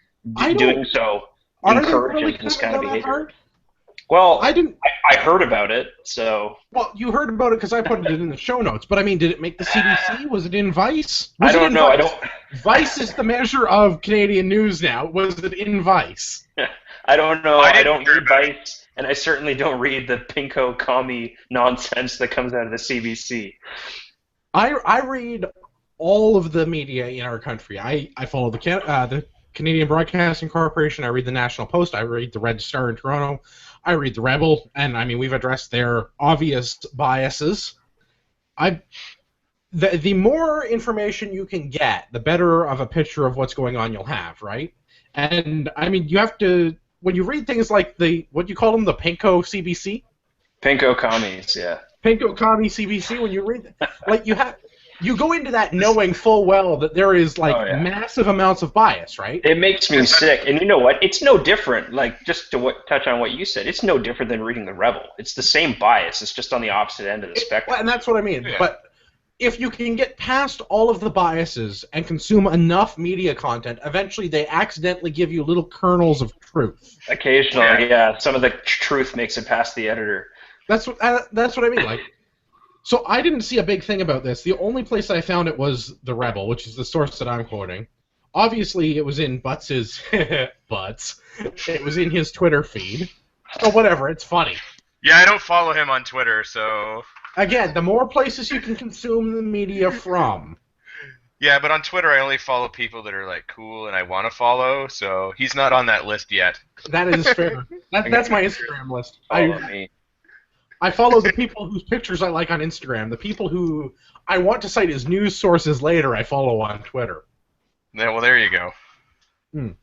doing so encourages this kind of behavior. Hard? Well, I didn't. I heard about it, so. Well, you heard about it because I put it in the show notes. But I mean, did it make the CBC? Was it in Vice? I don't know. I don't. Vice is the measure of Canadian news now. Was it in Vice? I don't know. I don't hear read about it. Vice, and I certainly don't read the pinko commie nonsense that comes out of the CBC. I read all of the media in our country. I follow the Canadian Broadcasting Corporation. I read the National Post. I read the Red Star in Toronto. I read the Rebel, and I mean we've addressed their obvious biases. The more information you can get, the better of a picture of what's going on you'll have, right? And I mean you have to when you read things like what do you call them, the Pinko CBC? Pinko commies, yeah. Pinko Commie CBC. When you read like you go into that knowing full well that there is massive amounts of bias, right? It makes me sick. And you know what? It's no different. Like, just to touch on what you said, it's no different than reading the Rebel. It's the same bias. It's just on the opposite end of the spectrum. And that's what I mean. Yeah. But if you can get past all of the biases and consume enough media content, eventually they accidentally give you little kernels of truth. Occasionally, yeah. Some of the truth makes it past the editor. That's what I mean. Like, so I didn't see a big thing about this. The only place I found it was the Rebel, which is the source that I'm quoting. Obviously, it was in Butts's Butts. It was in his Twitter feed. So whatever, it's funny. Yeah, I don't follow him on Twitter, so. Again, the more places you can consume the media from. Yeah, but on Twitter I only follow people that are like cool and I want to follow, so he's not on that list yet. That is fair. That's my Instagram list. Follow me. I follow the people whose pictures I like on Instagram. The people who I want to cite as news sources later, I follow on Twitter. Yeah, well, there you go.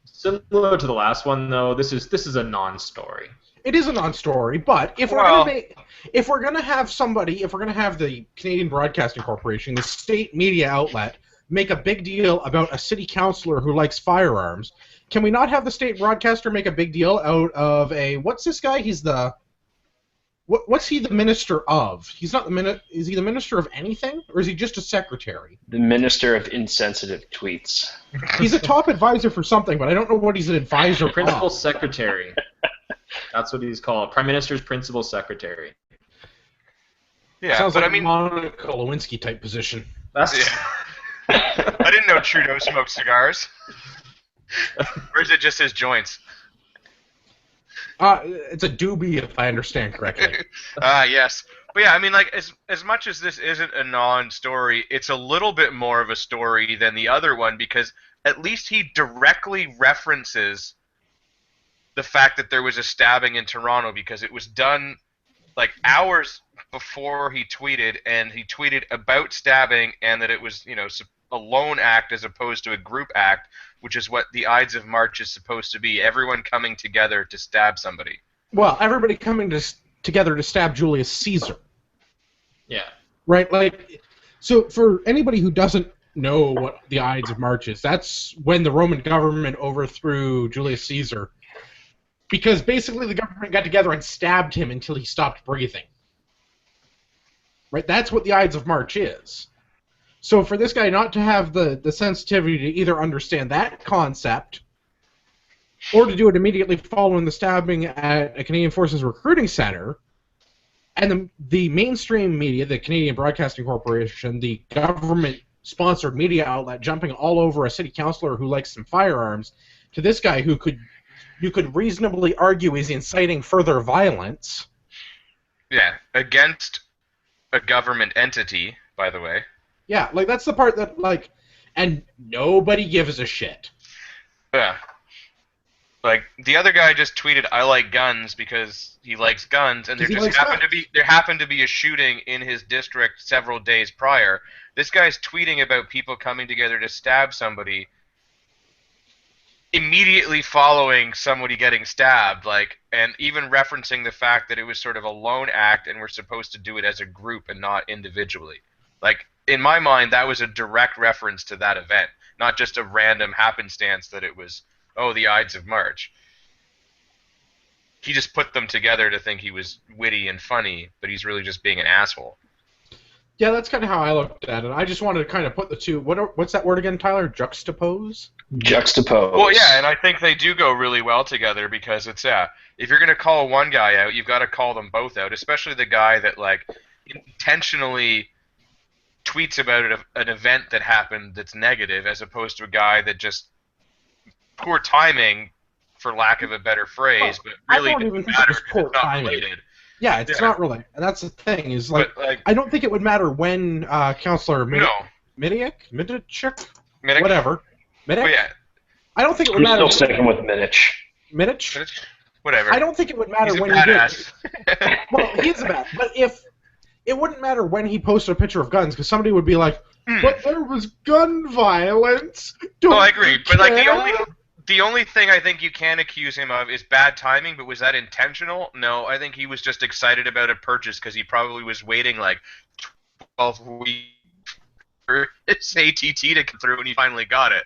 Similar to the last one, though, this is a non-story. It is a non-story, but if we're gonna have the Canadian Broadcasting Corporation, the state media outlet, make a big deal about a city councillor who likes firearms, can we not have the state broadcaster make a big deal out of what's this guy? He's the what's he the minister of? He's not is he the minister of anything, or is he just a secretary? The minister of insensitive tweets. He's a top advisor for something, but I don't know what he's an advisor Principal of. secretary. That's what he's called. Prime Minister's principal secretary. Yeah, Sounds but like I mean, Monica Lewinsky type position. That's I didn't know Trudeau smoked cigars. Or is it just his joints? It's a doobie, if I understand correctly. Yes. But yeah, I mean, like, as much as this isn't a non-story, it's a little bit more of a story than the other one, because at least he directly references the fact that there was a stabbing in Toronto, because it was done, like, hours before he tweeted, and he tweeted about stabbing, and that it was, you know, a lone act as opposed to a group act, which is what the Ides of March is supposed to be. Everyone coming together to stab somebody. Well, everybody coming together to stab Julius Caesar. yeah. Right? Like, so for anybody who doesn't know what the Ides of March is, that's when the Roman government overthrew Julius Caesar. Because basically the government got together and stabbed him until he stopped breathing. Right? That's what the Ides of March is. So for this guy not to have the sensitivity to either understand that concept or to do it immediately following the stabbing at a Canadian Forces Recruiting Center, and the mainstream media, the Canadian Broadcasting Corporation, the government-sponsored media outlet jumping all over a city councillor who likes some firearms, to this guy who you could reasonably argue is inciting further violence. Yeah, against a government entity, by the way. Yeah, like, that's the part that, like, and nobody gives a shit. Yeah. Like, the other guy just tweeted, "I like guns," because he likes guns, and there happened to be a shooting in his district several days prior. This guy's tweeting about people coming together to stab somebody immediately following somebody getting stabbed, like, and even referencing the fact that it was sort of a lone act and we're supposed to do it as a group and not individually. Like, in my mind, that was a direct reference to that event, not just a random happenstance that it was, oh, the Ides of March. He just put them together to think he was witty and funny, but he's really just being an asshole. Yeah, that's kind of how I looked at it. I just wanted to kind of put the two. What's that word again, Tyler? Juxtapose? Juxtapose. Well, yeah, and I think they do go really well together, because it's, if you're going to call one guy out, you've got to call them both out, especially the guy that, like, intentionally tweets about an event that happened that's negative, as opposed to a guy that just, poor timing, for lack of a better phrase, but really I don't even think it was poor timing. Related. Yeah, it's not really. And that's the thing, is, like, But, I don't think it would matter when Councillor Midiak? Whatever. Midiak? But yeah. I don't think it would I'm matter. still sticking with Minich. Minich? Whatever. I don't think it would matter He's a when he did. badass. Well, he is a badass. But if it wouldn't matter when he posted a picture of guns, because somebody would be like, but there was gun violence. Don't I agree. But, like, care?" the only thing I think you can accuse him of is bad timing, but was that intentional? No, I think he was just excited about a purchase because he probably was waiting like 12 weeks for his ATT to come through, and he finally got it.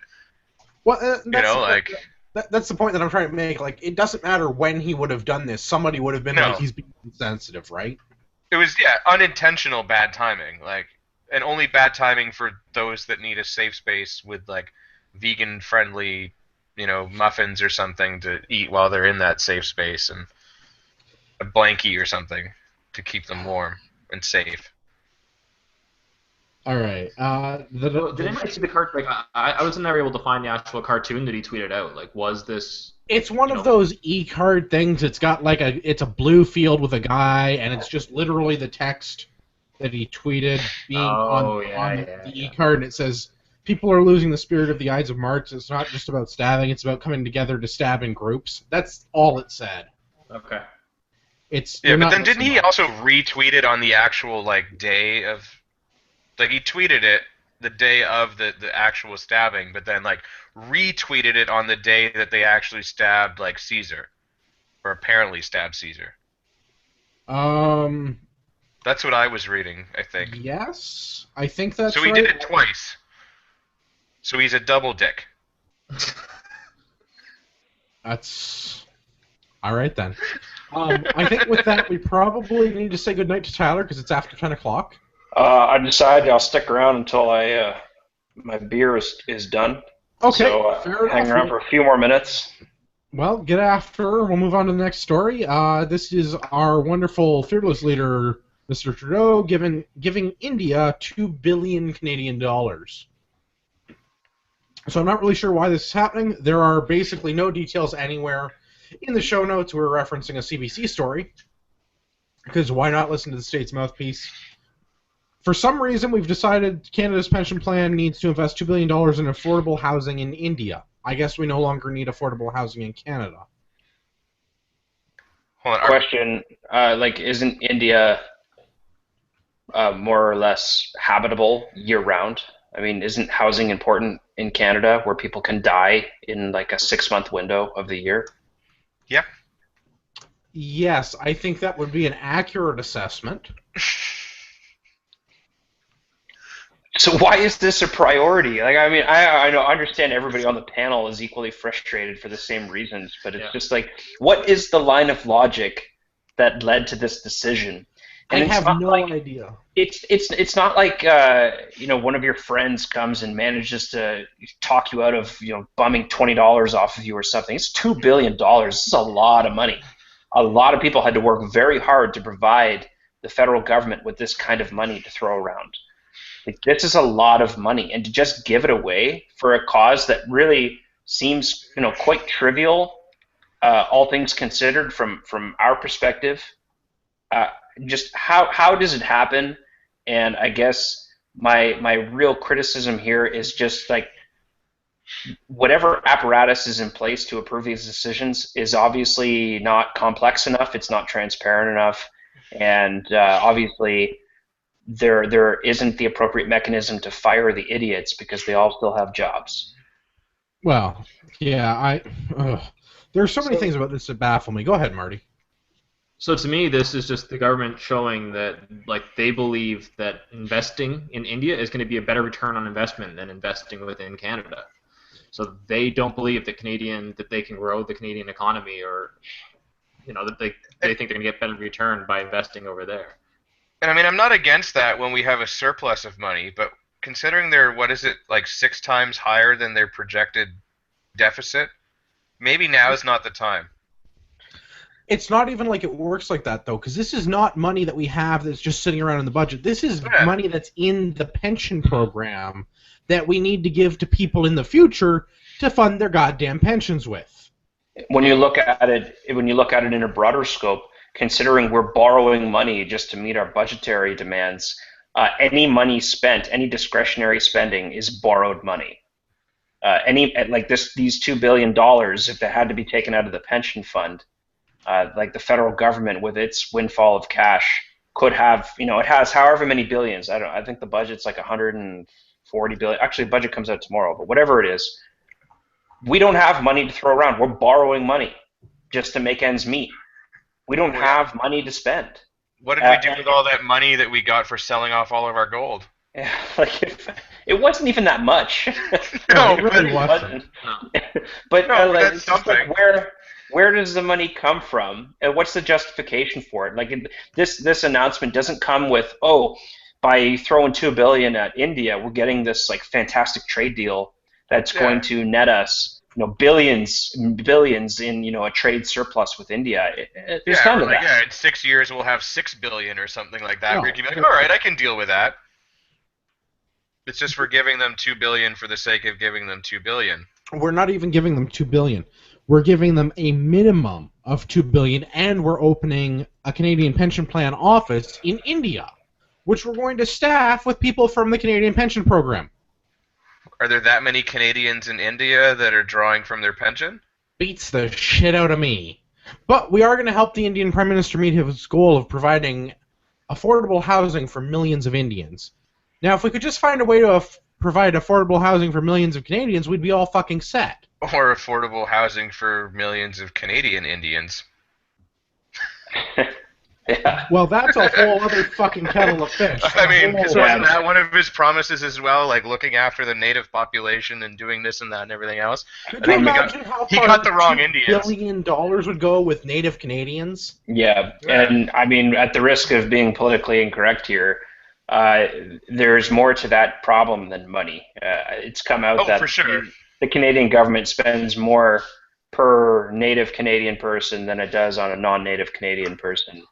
Well, like... That's the point that I'm trying to make. Like, it doesn't matter when he would have done this. Somebody would have been like, he's being insensitive, right? It was, unintentional bad timing. Like, and only bad timing for those that need a safe space with, like, vegan-friendly, muffins or something to eat while they're in that safe space, and a blankie or something to keep them warm and safe. All right. Did anybody see the cartoon? Like, I wasn't ever able to find the actual cartoon that he tweeted out. Like, was this? It's one of those e-card things. It's got like it's a blue field with a guy, and it's just literally the text that he tweeted being on the e-card, and it says, "People are losing the spirit of the Ides of March. It's not just about stabbing; it's about coming together to stab in groups." That's all it said. Okay. But then didn't he also retweet it on the actual day of? Like, he tweeted it the day of the actual stabbing, but then retweeted it on the day that they actually stabbed Caesar. Or apparently stabbed Caesar. Um, That's what I was reading, I think. yes, I think that's So he right. did it twice. So he's a double dick. That's all right then. I think with that, we probably need to say goodnight to Tyler because it's after 10 o'clock. I decided I'll stick around until my beer is done. Okay, So fair hang enough. around for a few more minutes. Well, get after. We'll move on to the next story. This is our wonderful fearless leader, Mr. Trudeau, giving India $2 billion Canadian dollars. So I'm not really sure why this is happening. There are basically no details anywhere. In the show notes, we're referencing a CBC story, because why not listen to the state's mouthpiece? For some reason, we've decided Canada's pension plan needs to invest $2 billion in affordable housing in India. I guess we no longer need affordable housing in Canada. Hold on. Question, isn't India more or less habitable year-round? I mean, isn't housing important in Canada where people can die in like a 6-month window of the year? Yeah. Yes, I think that would be an accurate assessment. So why is this a priority? Like, I mean, I understand everybody on the panel is equally frustrated for the same reasons, but it's just like, what is the line of logic that led to this decision? And I have no idea. It's not like one of your friends comes and manages to talk you out of bumming $20 off of you or something. It's $2 billion. This is a lot of money. A lot of people had to work very hard to provide the federal government with this kind of money to throw around. Like, this is a lot of money, and to just give it away for a cause that really seems quite trivial, all things considered from our perspective. Just how does it happen? And I guess my real criticism here is just like, whatever apparatus is in place to approve these decisions is obviously not complex enough. It's not transparent enough, and obviously there isn't the appropriate mechanism to fire the idiots because they all still have jobs. Well, yeah, there are so many things about this that baffle me. Go ahead, Marty. So to me, this is just the government showing that, like, they believe that investing in India is going to be a better return on investment than investing within Canada. So they don't believe that they can grow the Canadian economy, or that they think they're going to get better return by investing over there. And I mean, I'm not against that when we have a surplus of money, but considering they're, 6 times higher than their projected deficit, maybe now is not the time. It's not even like it works like that, though, because this is not money that we have that's just sitting around in the budget. This is money that's in the pension program that we need to give to people in the future to fund their goddamn pensions with. When you look at it in a broader scope, considering we're borrowing money just to meet our budgetary demands, any money spent, any discretionary spending is borrowed money. These $2 billion, if they had to be taken out of the pension fund, like the federal government with its windfall of cash could have, it has however many billions. I think the budget's like 140 billion. Actually, the budget comes out tomorrow, but whatever it is, we don't have money to throw around. We're borrowing money just to make ends meet. We don't have money to spend. What did we do with all that money that we got for selling off all of our gold? Yeah, it wasn't even that much. No, it really wasn't. But that's something. Where does the money come from? And what's the justification for it? Like, this announcement doesn't come with, by throwing $2 billion at India, we're getting this like fantastic trade deal that's going to net us billions in a trade surplus with India. There's none of that. Yeah, in 6 years we'll have $6 billion or something like that. No. Where you can be like, all right, I can deal with that. It's just we're giving them $2 billion for the sake of giving them $2 billion. We're not even giving them $2 billion. We're giving them a minimum of $2 billion, and we're opening a Canadian pension plan office in India, which we're going to staff with people from the Canadian pension program. Are there that many Canadians in India that are drawing from their pension? Beats the shit out of me. But we are going to help the Indian Prime Minister meet his goal of providing affordable housing for millions of Indians. Now, if we could just find a way to provide affordable housing for millions of Canadians, we'd be all fucking set. Or affordable housing for millions of Canadian Indians. Yeah. Well, that's a whole other fucking kettle of fish. I mean, A whole- wasn't that one of his promises as well? Like looking after the native population and doing this and that and everything else. Could I you think imagine how he far got the wrong $2 Indians. billion would go with Native Canadians? Yeah, and I mean, at the risk of being politically incorrect here, there's more to that problem than money. It's come out that for sure. the Canadian government spends more per native Canadian person than it does on a non-native Canadian person.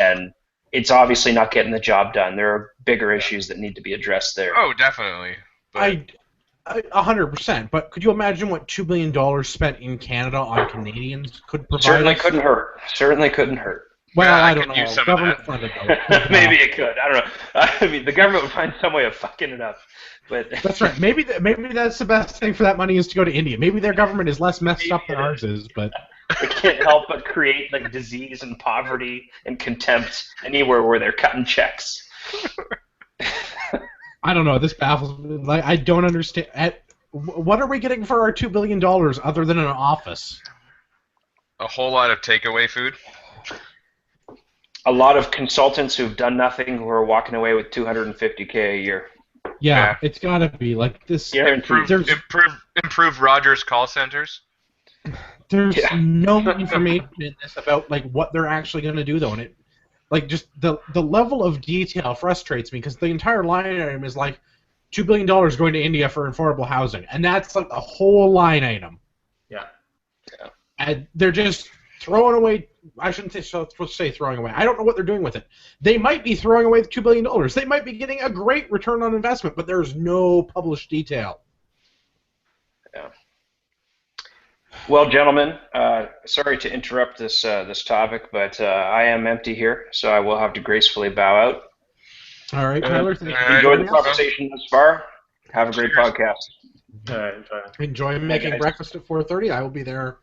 And it's obviously not getting the job done. There are bigger issues that need to be addressed there. Oh, definitely. But 100%. But could you imagine what $2 billion spent in Canada on Canadians could provide? Certainly us? couldn't hurt. Certainly couldn't hurt. Well, Yeah, I I don't could know. use some of Government that. funded though. Maybe it could. I don't know. I mean, the government would find some way of fucking it up. But That's right. Maybe that's the best thing for that money is to go to India. Maybe their government is less messed up than ours is, but they can't help but create like disease and poverty and contempt anywhere where they're cutting checks. I don't know. This baffles me. Like, I don't understand. What are we getting for our $2 billion other than an office? a whole lot of takeaway food. A lot of consultants who've done nothing who are walking away with $250K a year. Yeah, it's got to be like this. Guaranteed. Improve Rogers call centers. There's Yeah. no information in this about like what they're actually going to do though, and it like just the level of detail frustrates me because the entire line item is like $2 billion going to India for affordable housing, and that's like the whole line item. Yeah. And they're just throwing away. I shouldn't say throwing away. I don't know what they're doing with it. They might be throwing away the $2 billion. They might be getting a great return on investment, but there's no published detail. Yeah. Well, gentlemen, sorry to interrupt this topic, but I am empty here, so I will have to gracefully bow out. All right, Tyler. Thank you. Enjoyed the conversation thus far. Have a great podcast. Enjoy making guys. breakfast at 4:30. I will be there.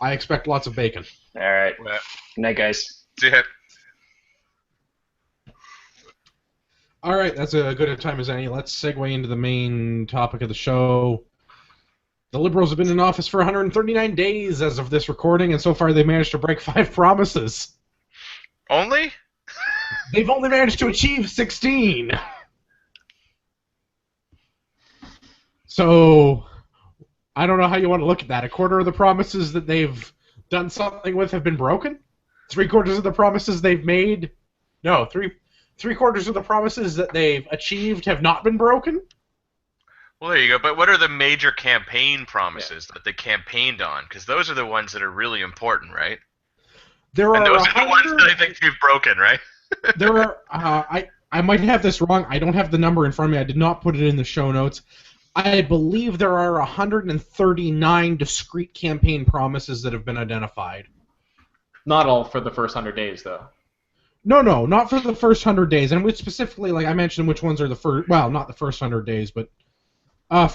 I expect lots of bacon. All right. Yeah. Good night, guys. See ya. All right, that's a good a time as any. Let's segue into the main topic of the show. The Liberals have been in office for 139 days as of this recording, and so far they've managed to break 5 promises. Only? They've only managed to achieve 16. So, I don't know how you want to look at that. A quarter of the promises that they've done something with have been broken. 3/4 of the promises they've made... No, three-quarters of the promises that they've achieved have not been broken. Well, there you go. But what are the major campaign promises that they campaigned on? Because those are the ones that are really important, right? There And are those are the ones that I think they've broken, right? There are. I might have this wrong. I don't have the number in front of me. I did not put it in the show notes. I believe there are 139 discrete campaign promises that have been identified. Not all for the first 100 days, though. No, not for the first 100 days. And which specifically, like I mentioned, which ones are the first. Well, not the first 100 days, but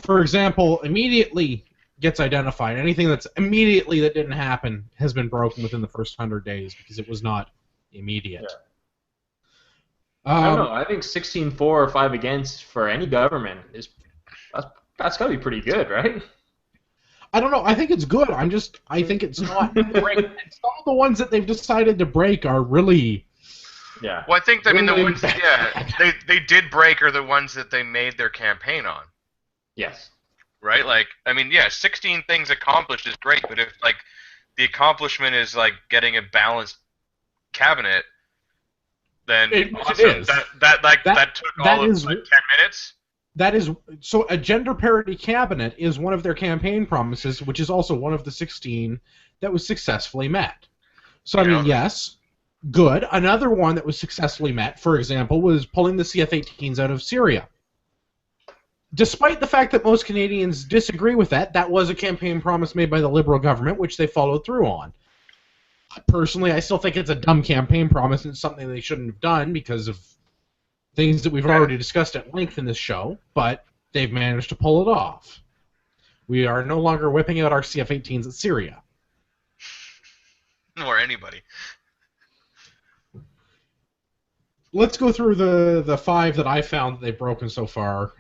for example, immediately gets identified. Anything that's immediately that didn't happen has been broken within the first 100 days because it was not immediate. Yeah. I don't know. I think 16 for or 5 against for any government is that's got to be pretty good, right? I don't know. I think it's good. I think it's not great. And some of the ones that they've decided to break are really. Yeah. Well, I think the Really ones, they did break are the ones that they made their campaign on, Yes. right? Like, I mean, 16 things accomplished is great, but if like the accomplishment is like getting a balanced cabinet, then It awesome. is. That took all of like 10 minutes. That is so. A gender parity cabinet is one of their campaign promises, which is also one of the 16 that was successfully met. So I mean, yes, good. Another one that was successfully met, for example, was pulling the CF-18s out of Syria. Despite the fact that most Canadians disagree with that, that was a campaign promise made by the Liberal government, which they followed through on. Personally, I still think it's a dumb campaign promise and something they shouldn't have done because of things that we've already discussed at length in this show, but they've managed to pull it off. We are no longer whipping out our CF-18s at Syria. Or anybody. Let's go through the 5 that I found that they've broken so far.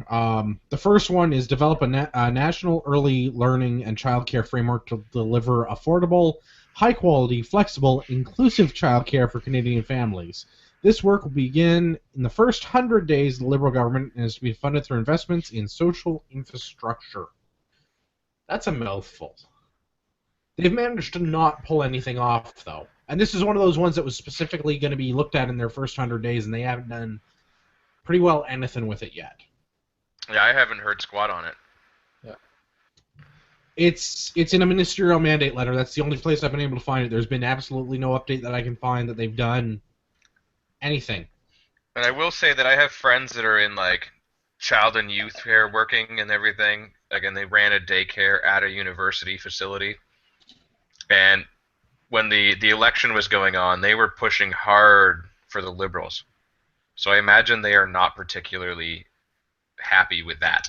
The first one is develop a national early learning and childcare framework to deliver affordable, high-quality, flexible, inclusive childcare for Canadian families. This work will begin in the first 100 days of the Liberal government and is to be funded through investments in social infrastructure. That's a mouthful. They've managed to not pull anything off, though. And this is one of those ones that was specifically going to be looked at in their first 100 days, and they haven't done pretty well anything with it yet. Yeah, I haven't heard squat on it. Yeah. It's in a ministerial mandate letter. That's the only place I've been able to find it. There's been absolutely no update that I can find that they've done anything. And I will say that I have friends that are in like child and youth care working and everything. Again, they ran a daycare at a university facility. And when the election was going on, they were pushing hard for the Liberals. So I imagine they are not particularly happy with that.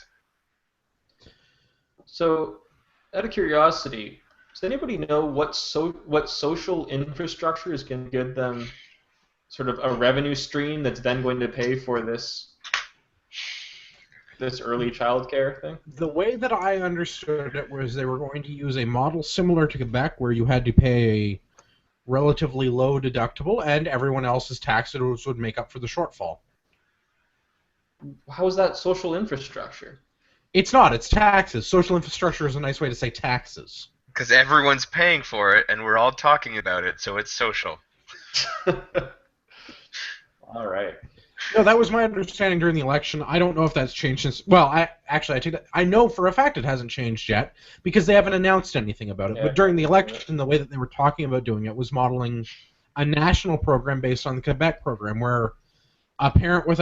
So, out of curiosity, does anybody know what social infrastructure is going to give them sort of a revenue stream that's then going to pay for this early childcare thing? The way that I understood it was they were going to use a model similar to Quebec where you had to pay a relatively low deductible and everyone else's taxes would make up for the shortfall. How is that social infrastructure? It's not. It's taxes. Social infrastructure is a nice way to say taxes. Because everyone's paying for it and we're all talking about it, so it's social. All right. No, that was my understanding during the election. I don't know if that's changed since. Well, I take that. I know for a fact it hasn't changed yet because they haven't announced anything about it. Yeah. But during the election, the way that they were talking about doing it was modeling a national program based on the Quebec program, where a parent with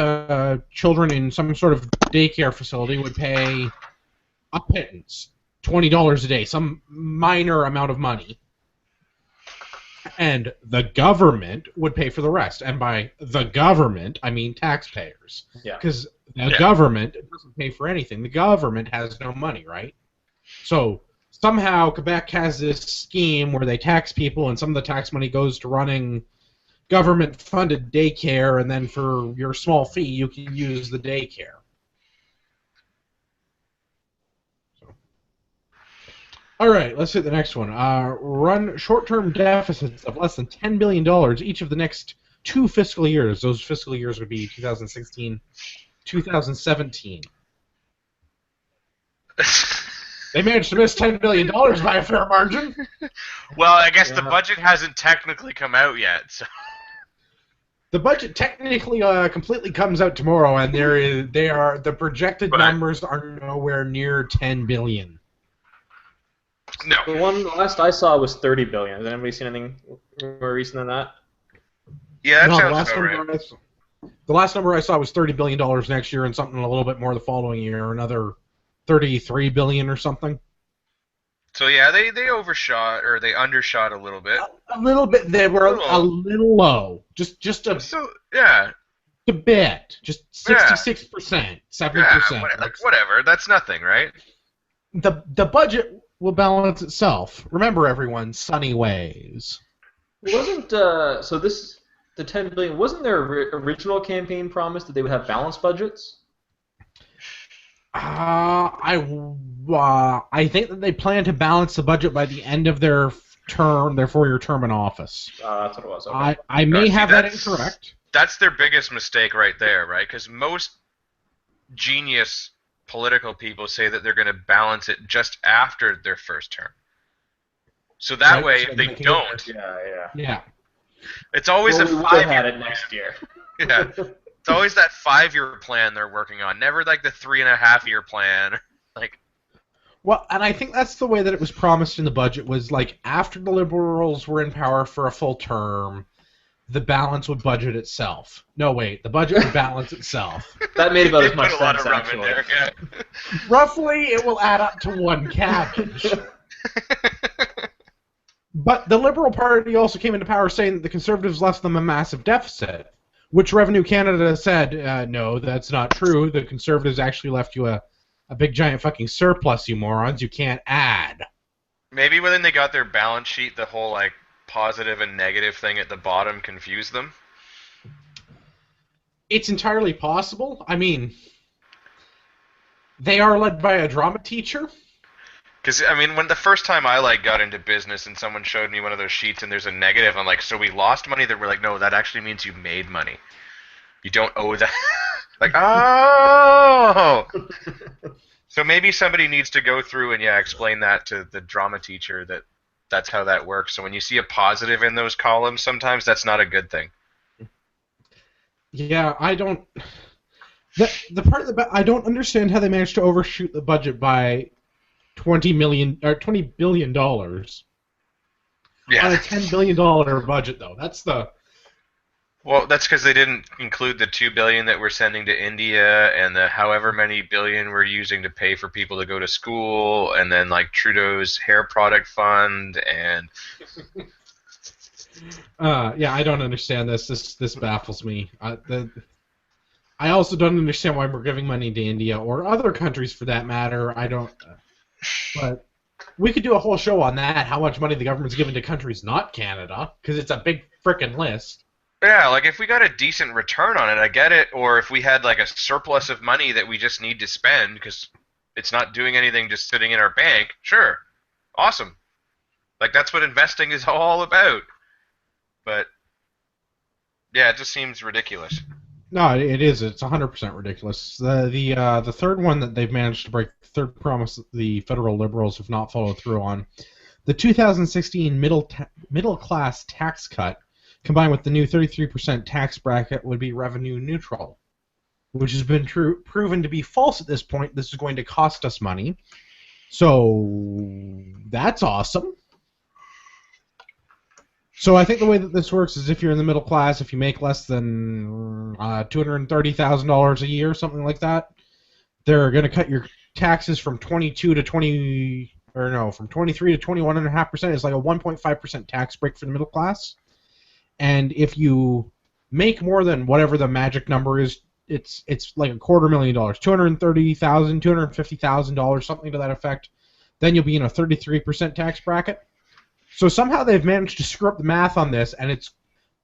children in some sort of daycare facility would pay a pittance, $20 a day, some minor amount of money. And the government would pay for the rest. And by the government, I mean taxpayers. Yeah. Because the government doesn't pay for anything. The government has no money, right? So somehow Quebec has this scheme where they tax people and some of the tax money goes to running government-funded daycare, and then for your small fee, you can use the daycare. All right, let's hit the next one. Run short-term deficits of less than $10 billion each of the next 2 fiscal years. Those fiscal years would be 2016, 2017. They managed to miss $10 billion by a fair margin. Well, I guess the budget hasn't technically come out yet, so... The budget technically completely comes out tomorrow, and the projected numbers are nowhere near $10 billion. No. The last I saw was $30 billion. Has anybody seen anything more recent than that? Yeah, that No, sounds about right. The last number I saw was $30 billion next year and something a little bit more the following year, another $33 billion or something. So yeah, they overshot, or they undershot a little bit. A little bit. They were a little low. Just a bit. Just 66%, 70%. Whatever. That's nothing, right? The budget will balance itself. Remember, everyone, sunny ways. Wasn't the $10 billion? Wasn't their original campaign promise that they would have balanced budgets? I think that they plan to balance the budget by the end of their term, their 4-year term in office. That's what it was. Okay. I may have that incorrect. That's their biggest mistake right there, right? Because most genius political people say that they're going to balance it just after their first term. So that way, if they don't, yeah, it's always we would have had it next year. Yeah. It's always that 5-year plan they're working on, never like the 3.5-year plan. Well, and I think that's the way that it was promised in the budget, was like after the Liberals were in power for a full term, the balance would budget itself. No, wait, the budget would balance itself. That made about as much sense, actually. There, yeah. Roughly, it will add up to one cabbage. But the Liberal Party also came into power saying that the Conservatives left them a massive deficit, which Revenue Canada said, no, that's not true. The Conservatives actually left you a big giant fucking surplus, you morons. You can't add. Maybe when they got their balance sheet, the whole positive and negative thing at the bottom confused them. It's entirely possible. I mean, they are led by a drama teacher. Because I mean, when the first time I got into business and someone showed me one of those sheets and there's a negative, I'm like, so we lost money? That we're like, no, that actually means you made money. You don't owe that. Like, oh. So maybe somebody needs to go through and explain that to the drama teacher that's how that works. So when you see a positive in those columns, sometimes that's not a good thing. Yeah, I don't. The part of I don't understand how they managed to overshoot the budget by $20 billion on a $10 billion budget, though. That's the. Well, that's because they didn't include the $2 billion that we're sending to India, and the however many billion we're using to pay for people to go to school, and then Trudeau's hair product fund, and. Yeah, I don't understand this. This baffles me. I also don't understand why we're giving money to India or other countries for that matter. I don't. But we could do a whole show on that. How much money the government's giving to countries not Canada, because it's a big frickin' list. Yeah, if we got a decent return on it, I get it. Or if we had a surplus of money that we just need to spend because it's not doing anything, just sitting in our bank. Sure, awesome. That's what investing is all about. But yeah, it just seems ridiculous. No, it is. It's 100% ridiculous. The third one that they've managed to break, the third promise the federal Liberals have not followed through on, the 2016 middle class tax cut, combined with the new 33% tax bracket, would be revenue neutral, which has been proven to be false at this point. This is going to cost us money. So that's awesome. So I think the way that this works is if you're in the middle class, if you make less than $230,000 a year, something like that, they're going to cut your taxes from 22 to 20, or no, from 23 to 21.5%. It's like a 1.5% tax break for the middle class. And if you make more than whatever the magic number is, it's like $250,000, $250,000, something to that effect, then you'll be in a 33% tax bracket. So somehow they've managed to screw up the math on this, and it's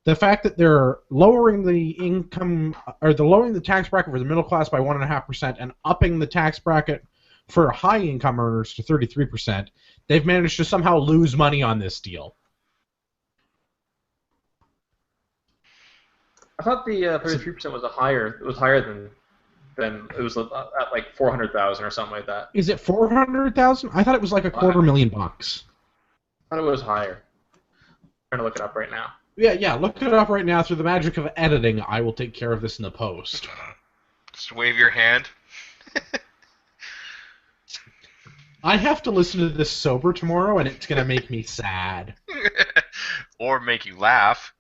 the fact that they're lowering the income, or they're lowering the tax bracket for the middle class by 1.5% and upping the tax bracket for high income earners to 33%. They've managed to somehow lose money on this deal. I thought the 33% was higher. It was higher than it was at 400,000 or something like that. Is it 400,000? I thought it was like $250,000. I thought it was higher. I'm trying to look it up right now. Yeah, look it up right now. Through the magic of editing, I will take care of this in the post. Just wave your hand. I have to listen to this sober tomorrow, and it's going to make me sad. Or make you laugh.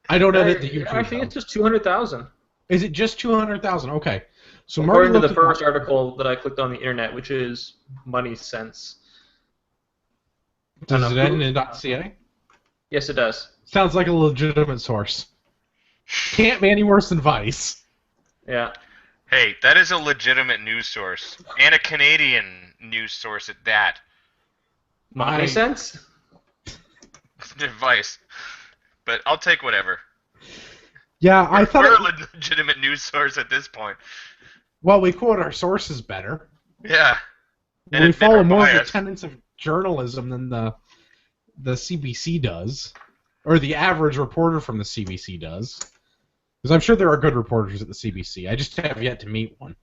I don't edit the YouTube. I think it's just 200,000. Is it just 200,000? Okay. So according to the first article that I clicked on the internet, which is Money Sense. Does it end in .ca? Yes, it does. Sounds like a legitimate source. Can't be any worse than Vice. Yeah. Hey, that is a legitimate news source. And a Canadian news source at that. Money Sense? Vice. But I'll take whatever. Yeah, I thought we're a legitimate news source at this point. Well, we quote our sources better. Yeah. And we follow more of the tenets of journalism than the CBC does, or the average reporter from the CBC does. Because I'm sure there are good reporters at the CBC. I just have yet to meet one.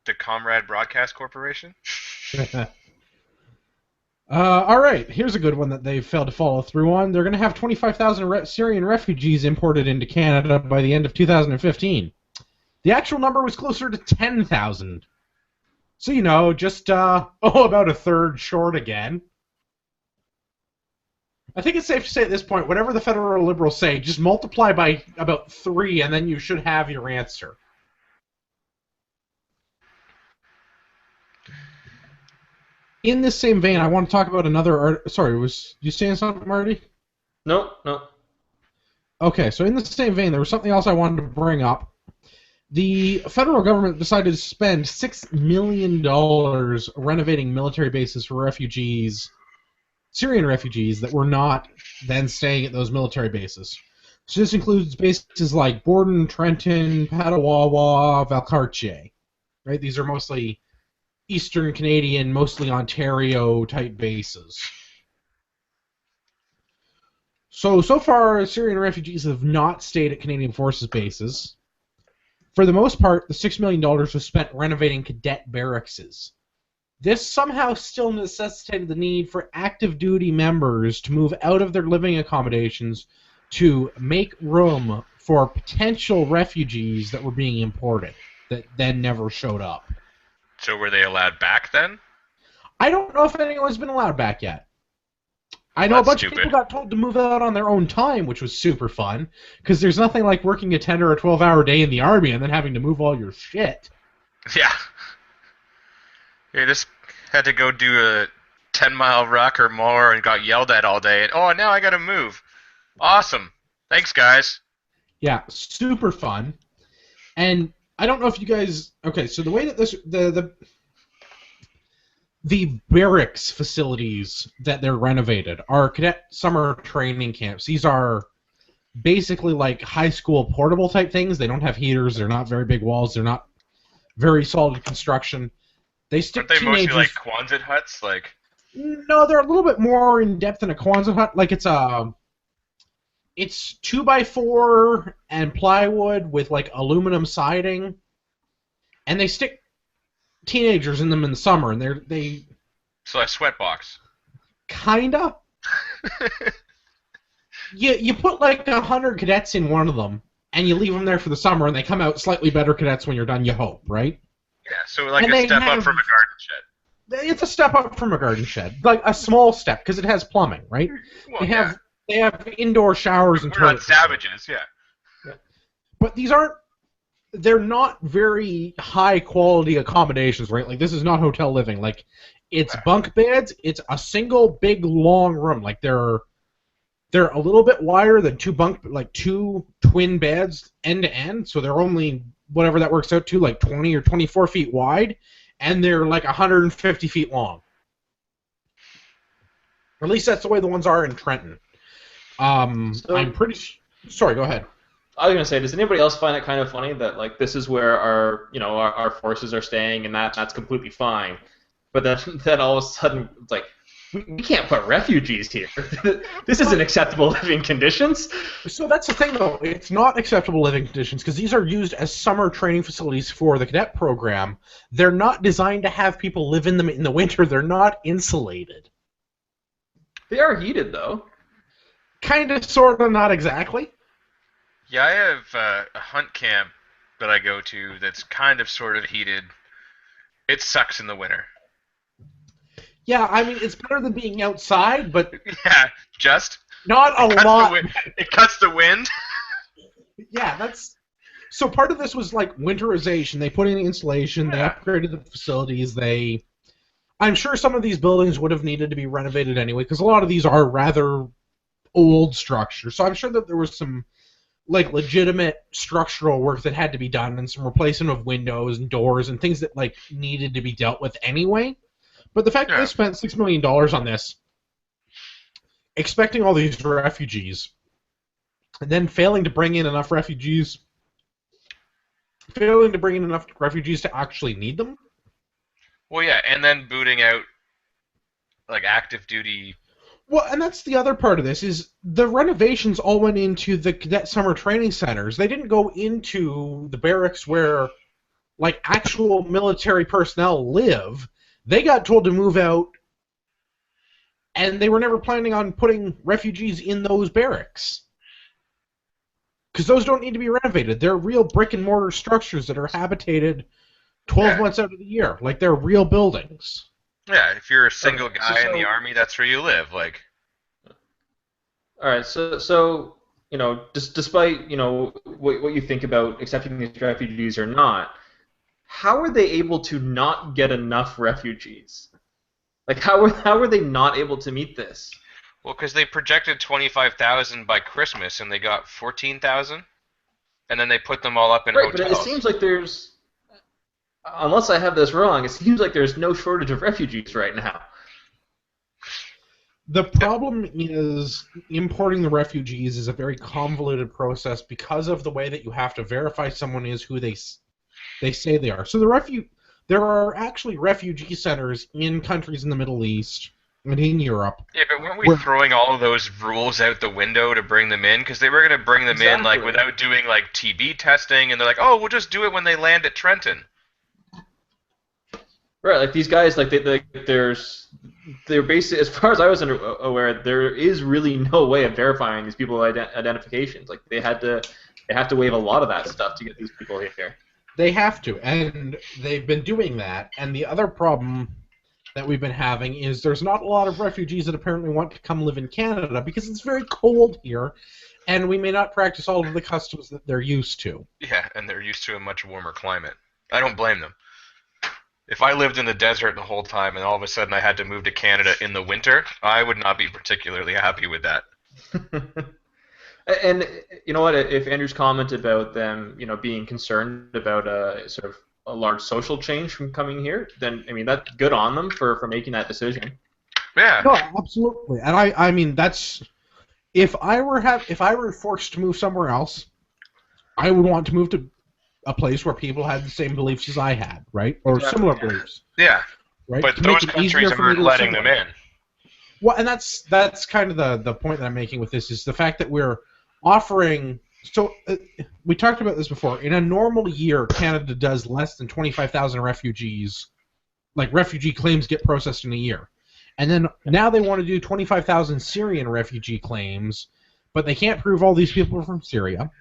The Comrade Broadcast Corporation? All right, here's a good one that they've failed to follow through on. They're going to have 25,000 Syrian refugees imported into Canada by the end of 2015. The actual number was closer to 10,000. So, just, about a third short again. I think it's safe to say at this point, whatever the federal Liberals say, just multiply by about 3, and then you should have your answer. In this same vein, I want to talk about another sorry, was you saying something, Marty? No. Okay, so in the same vein, there was something else I wanted to bring up. The federal government decided to spend $6 million renovating military bases for refugees, Syrian refugees, that were not then staying at those military bases. So this includes bases like Borden, Trenton, Petawawa, Valcartier. Right? These are mostly Eastern Canadian, mostly Ontario-type bases. So far, Syrian refugees have not stayed at Canadian Forces bases. For the most part, the $6 million was spent renovating cadet barracks. This somehow still necessitated the need for active duty members to move out of their living accommodations to make room for potential refugees that were being imported that then never showed up. So were they allowed back then? I don't know if anyone's been allowed back yet. I know a bunch of people got told to move out on their own time, which was super fun, because there's nothing like working a 10 or a 12-hour day in the Army and then having to move all your shit. Yeah. You just had to go do a 10-mile ruck or more and got yelled at all day, and now I gotta move. Awesome. Thanks, guys. Yeah, super fun. And I don't know if you guys... Okay, so the way that this... The barracks facilities that they're renovated are cadet summer training camps. These are basically like high school portable type things. They don't have heaters. They're not very big walls. They're not very solid construction. They stick Aren't they teenagers... mostly like Quonset huts? Like, no, they're a little bit more in depth than a Quonset hut. Like it's 2x4 and plywood with like aluminum siding, and they stick teenagers in them in the summer, and they so a sweat box. Kinda. You put like 100 cadets in one of them, and you leave them there for the summer, and they come out slightly better cadets when you're done, you hope, right? Yeah, so like a step up from a garden shed. It's a step up from a garden shed. Like a small step, because it has plumbing, right? Well, they have indoor showers and toilets. We're not savages, yeah. But they're not very high-quality accommodations, right? Like, this is not hotel living. Like, it's bunk beds. It's a single big, long room. Like, they're a little bit wider than two twin beds end-to-end, so they're only, whatever that works out to, like 20 or 24 feet wide, and they're like 150 feet long. Or at least that's the way the ones are in Trenton. I'm pretty... Sorry, go ahead. I was gonna say, does anybody else find it kind of funny that like this is where our forces are staying and that's completely fine, but then all of a sudden it's like we can't put refugees here. This isn't acceptable living conditions. So that's the thing, though. It's not acceptable living conditions because these are used as summer training facilities for the cadet program. They're not designed to have people live in them in the winter. They're not insulated. They are heated, though. Kind of, sort of, not exactly. Yeah, I have a hunt camp that I go to that's kind of sort of heated. It sucks in the winter. Yeah, I mean, it's better than being outside, but... Yeah, just... Not a lot. It cuts the wind. Yeah, that's... So part of this was, like, winterization. They put in insulation, they upgraded the facilities, I'm sure some of these buildings would have needed to be renovated anyway, because a lot of these are rather old structures. So I'm sure that there was some... like legitimate structural work that had to be done, and some replacement of windows and doors and things that like needed to be dealt with anyway. But the fact that they spent $6 million on this, expecting all these refugees, and then failing to bring in enough refugees to actually need them. Well, yeah, and then booting out like active duty. Well, and that's the other part of this, is the renovations all went into the cadet summer training centers. They didn't go into the barracks where, like, actual military personnel live. They got told to move out, and they were never planning on putting refugees in those barracks. Because those don't need to be renovated. They're real brick-and-mortar structures that are habitated 12 months out of the year. Like, they're real buildings. Yeah, if you're a single guy in the Army, that's where you live. Like, all right, so despite what you think about accepting these refugees or not, how are they able to not get enough refugees? Like, how were they not able to meet this? Well, because they projected 25,000 by Christmas, and they got 14,000, and then they put them all up in hotels. But it seems like there's, unless I have this wrong, it seems like there's no shortage of refugees right now. The problem is importing the refugees is a very convoluted process because of the way that you have to verify someone is who they say they are. So There are actually refugee centers in countries in the Middle East and in Europe. Yeah, but weren't we throwing all of those rules out the window to bring them in? Because they were going to bring them in like without doing like TB testing, and they're like, oh, we'll just do it when they land at Trenton. Right, like these guys, like they're basically, as far as I was aware, there is really no way of verifying these people's identifications. Like they have to waive a lot of that stuff to get these people here. They have to, and they've been doing that. And the other problem that we've been having is there's not a lot of refugees that apparently want to come live in Canada because it's very cold here, and we may not practice all of the customs that they're used to. Yeah, and they're used to a much warmer climate. I don't blame them. If I lived in the desert the whole time and all of a sudden I had to move to Canada in the winter, I would not be particularly happy with that. And you know what? If Andrew's comment about them, being concerned about sort of a large social change from coming here, then I mean that's good on them for making that decision. Yeah. No, absolutely. And I mean that's if I were forced to move somewhere else, I would want to move to a place where people had the same beliefs as I had, right? Or similar beliefs. Yeah. Right? But those countries aren't letting them in. Well, and that's kind of the point that I'm making with this is the fact that we're offering. So we talked about this before. In a normal year, Canada does less than 25,000 refugees. Like refugee claims get processed in a year, and then now they want to do 25,000 Syrian refugee claims, but they can't prove all these people are from Syria.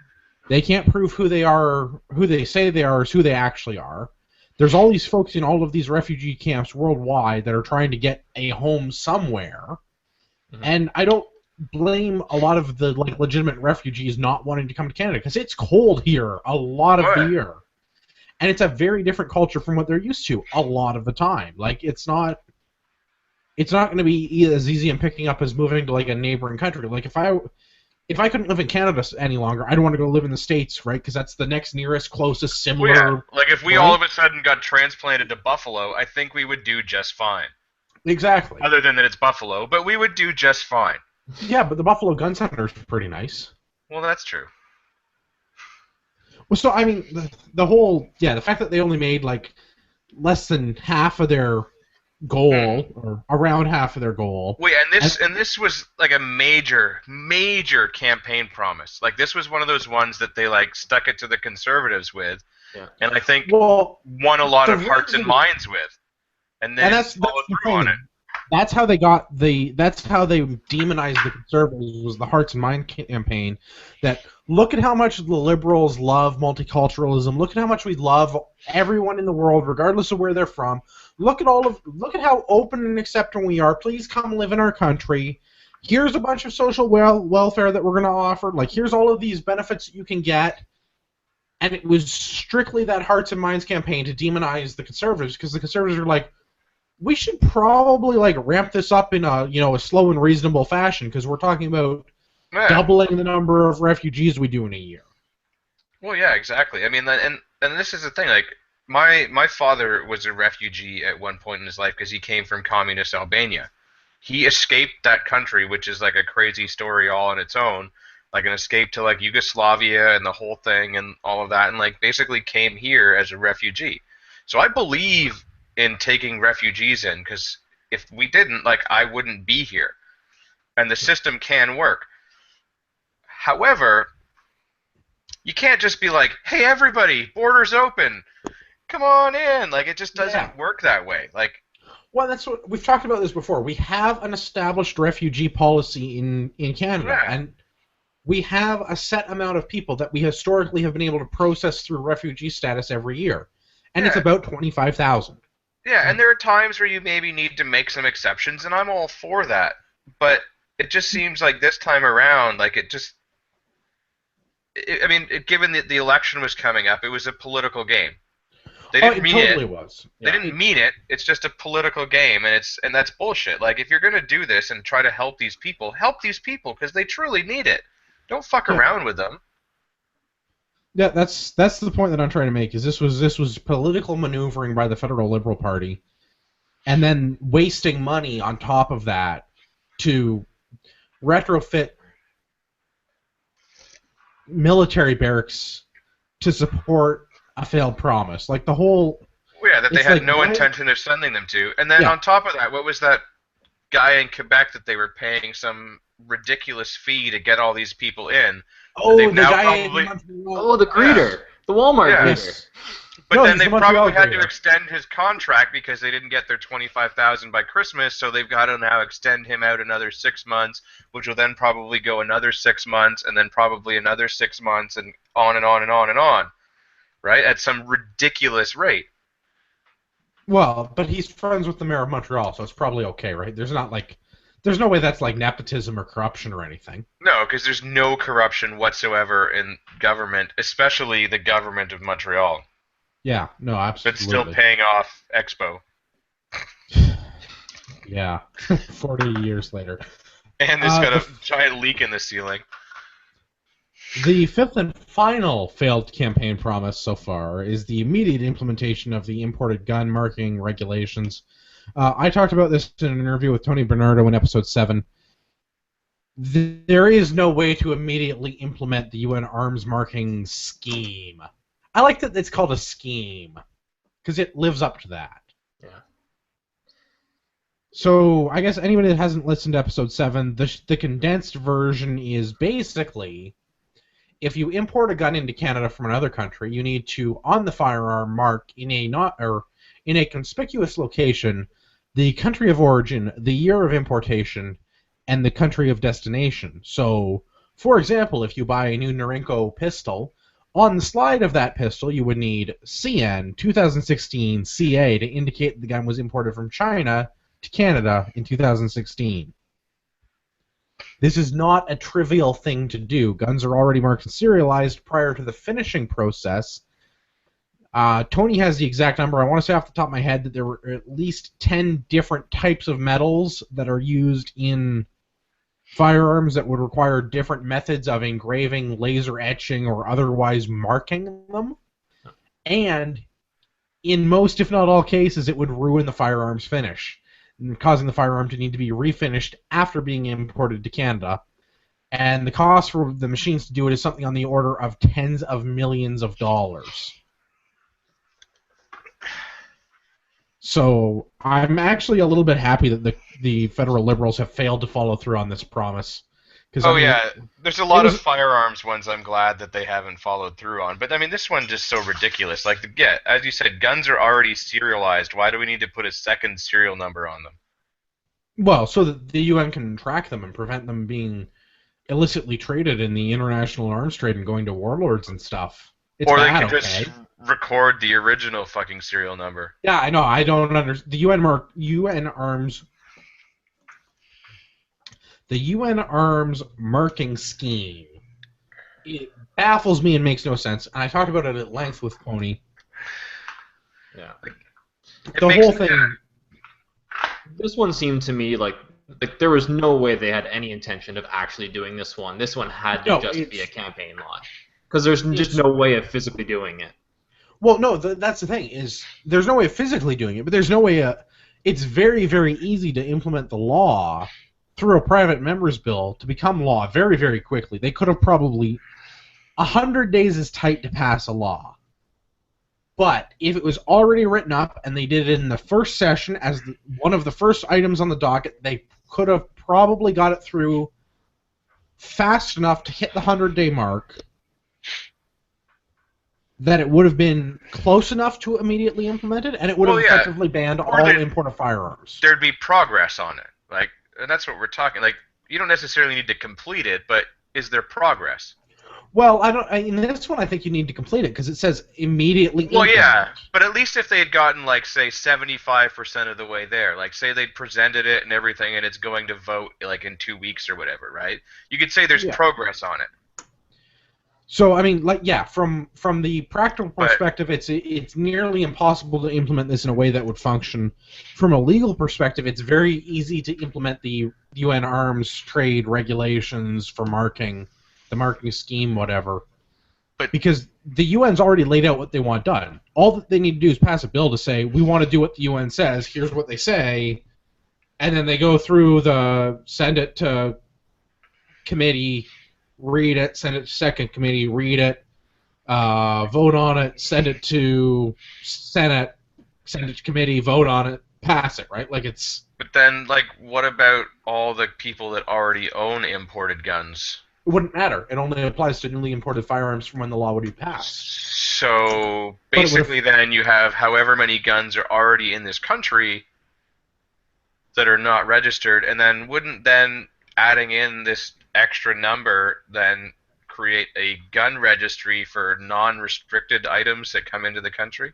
They can't prove who they are, who they say they are, is who they actually are. There's all these folks in all of these refugee camps worldwide that are trying to get a home somewhere, and I don't blame a lot of the legitimate refugees not wanting to come to Canada because it's cold here a lot of the year, and it's a very different culture from what they're used to a lot of the time. Like it's not going to be as easy in picking up as moving to like a neighboring country. Like if I couldn't live in Canada any longer, I'd want to go live in the States, right? Because that's the next nearest, closest, similar. Well, yeah. Like if we all of a sudden got transplanted to Buffalo, I think we would do just fine. Exactly. Other than that it's Buffalo, but we would do just fine. Yeah, but the Buffalo Gun Center is pretty nice. Well, that's true. Well, so I mean, the fact that they only made like less than half of their goal or around half of their goal. Wait, and this was like a major campaign promise. Like this was one of those ones that they like stuck it to the Conservatives with, and I think won a lot of hearts and minds with, and then followed through on it. That's how they demonized the Conservatives, was the Hearts and Minds campaign. That look at how much the Liberals love multiculturalism. Look at how much we love everyone in the world, regardless of where they're from. Look at how open and accepting we are. Please come live in our country. Here's a bunch of social welfare that we're going to offer. Like here's all of these benefits that you can get. And it was strictly that Hearts and Minds campaign to demonize the Conservatives because the Conservatives are like, we should probably like ramp this up in a slow and reasonable fashion because we're talking about doubling the number of refugees we do in a year. Well, yeah, exactly. I mean, and this is the thing. Like, my father was a refugee at one point in his life because he came from communist Albania. He escaped that country, which is like a crazy story all on its own, like an escape to like Yugoslavia and the whole thing and all of that, and like basically came here as a refugee. So I believe in taking refugees in, because if we didn't, like, I wouldn't be here. And the system can work. However, you can't just be like, hey, everybody, borders open, come on in. Like, it just doesn't work that way. Like, well, that's what we've talked about this before. We have an established refugee policy in Canada, and we have a set amount of people that we historically have been able to process through refugee status every year, and it's about 25,000. Yeah, and there are times where you maybe need to make some exceptions, and I'm all for that. But it just seems like this time around, like given that the election was coming up, it was a political game. They didn't mean it. Totally was. They didn't mean it. It's just a political game, and that's bullshit. Like, if you're going to do this and try to help these people because they truly need it. Don't fuck around with them. Yeah, that's the point that I'm trying to make. Is this was political maneuvering by the federal Liberal Party, and then wasting money on top of that to retrofit military barracks to support a failed promise. Like the whole Yeah, that they It's had like, no why- intention of sending them to. And then Yeah. on top of that, what was that guy in Quebec that they were paying some ridiculous fee to get all these people in? Oh, They've the now guy probably- in Montreal. Oh, the greeter. The Walmart Yeah. greeter. Yes. But No, then he's they the Montreal probably had to grader. extend his contract because they didn't get their 25,000 by Christmas, so they've got to now extend him out another 6 months, which will then probably go another 6 months, and then probably another 6 months, and on and on and on and on, right? At some ridiculous rate. Well, but he's friends with the mayor of Montreal, so it's probably okay, right? There's no way that's like nepotism or corruption or anything. No, because there's no corruption whatsoever in government, especially the government of Montreal. Yeah, no, But absolutely. still paying off Expo. Yeah, 40 years later. And there's got the a giant leak in the ceiling. The fifth and final failed campaign promise so far is the immediate implementation of the imported gun marking regulations. I talked about this in an interview with Tony Bernardo in episode 7. There is no way to immediately implement the UN arms marking scheme. I like that it's called a scheme, because it lives up to that. Yeah. So, I guess anybody that hasn't listened to episode 7, the condensed version is basically, if you import a gun into Canada from another country, you need to, on the firearm, mark in a conspicuous location the country of origin, the year of importation, and the country of destination. So, for example, if you buy a new Norinco pistol, on the slide of that pistol you would need CN 2016 CA to indicate the gun was imported from China to Canada in 2016. This is not a trivial thing to do. Guns are already marked and serialized prior to the finishing process. Tony has the exact number. I want to say off the top of my head that there were at least 10 different types of metals that are used in firearms that would require different methods of engraving, laser etching, or otherwise marking them. And in most, if not all cases, it would ruin the firearm's finish, causing the firearm to need to be refinished after being imported to Canada. And the cost for the machines to do it is something on the order of tens of millions of dollars. So I'm actually a little bit happy that the federal Liberals have failed to follow through on this promise. Yeah, there's a lot of firearms ones I'm glad that they haven't followed through on. But, I mean, this one's just so ridiculous. Like, as you said, guns are already serialized. Why do we need to put a second serial number on them? Well, so that the UN can track them and prevent them being illicitly traded in the international arms trade and going to warlords and stuff. It's or they bad, can just record the original fucking serial number. Yeah, I know. I don't understand. The UN arms marking scheme. It baffles me and makes no sense. And I talked about it at length with Pony. Yeah. The whole thing. This one seemed to me like there was no way they had any intention of actually doing this one. This one had to just be a campaign launch. Because there's just no way of physically doing it. Well, no, that's the thing, is there's no way of physically doing it, but there's no way it's very, very easy to implement the law through a private member's bill to become law very, very quickly. They could have probably 100 days is tight to pass a law. But if it was already written up and they did it in the first session as one of the first items on the docket, they could have probably got it through fast enough to hit the 100-day mark, that it would have been close enough to immediately implement it, and it would have effectively banned all import of firearms. There'd be progress on it. And that's what we're talking. You don't necessarily need to complete it, but is there progress? Well, in this one, I think you need to complete it, because it says immediately implement. Well, yeah, but at least if they had gotten, say, 75% of the way there, say they'd presented it and everything, and it's going to vote, in 2 weeks or whatever, right? You could say there's progress on it. So, I mean, from the practical perspective, it's nearly impossible to implement this in a way that would function. From a legal perspective, it's very easy to implement the UN arms trade regulations for marking, the marking scheme, whatever. Because the UN's already laid out what they want done. All that they need to do is pass a bill to say, we want to do what the UN says, here's what they say, and then they go through send it to committee, read it, send it to second committee, read it, vote on it, send it to Senate send it to committee, vote on it, pass it, right? Like it's. But then, like, what about all the people that already own imported guns? It wouldn't matter. It only applies to newly imported firearms from when the law would be passed. So basically, then you have however many guns are already in this country that are not registered, and then wouldn't then adding in this extra number then create a gun registry for non-restricted items that come into the country?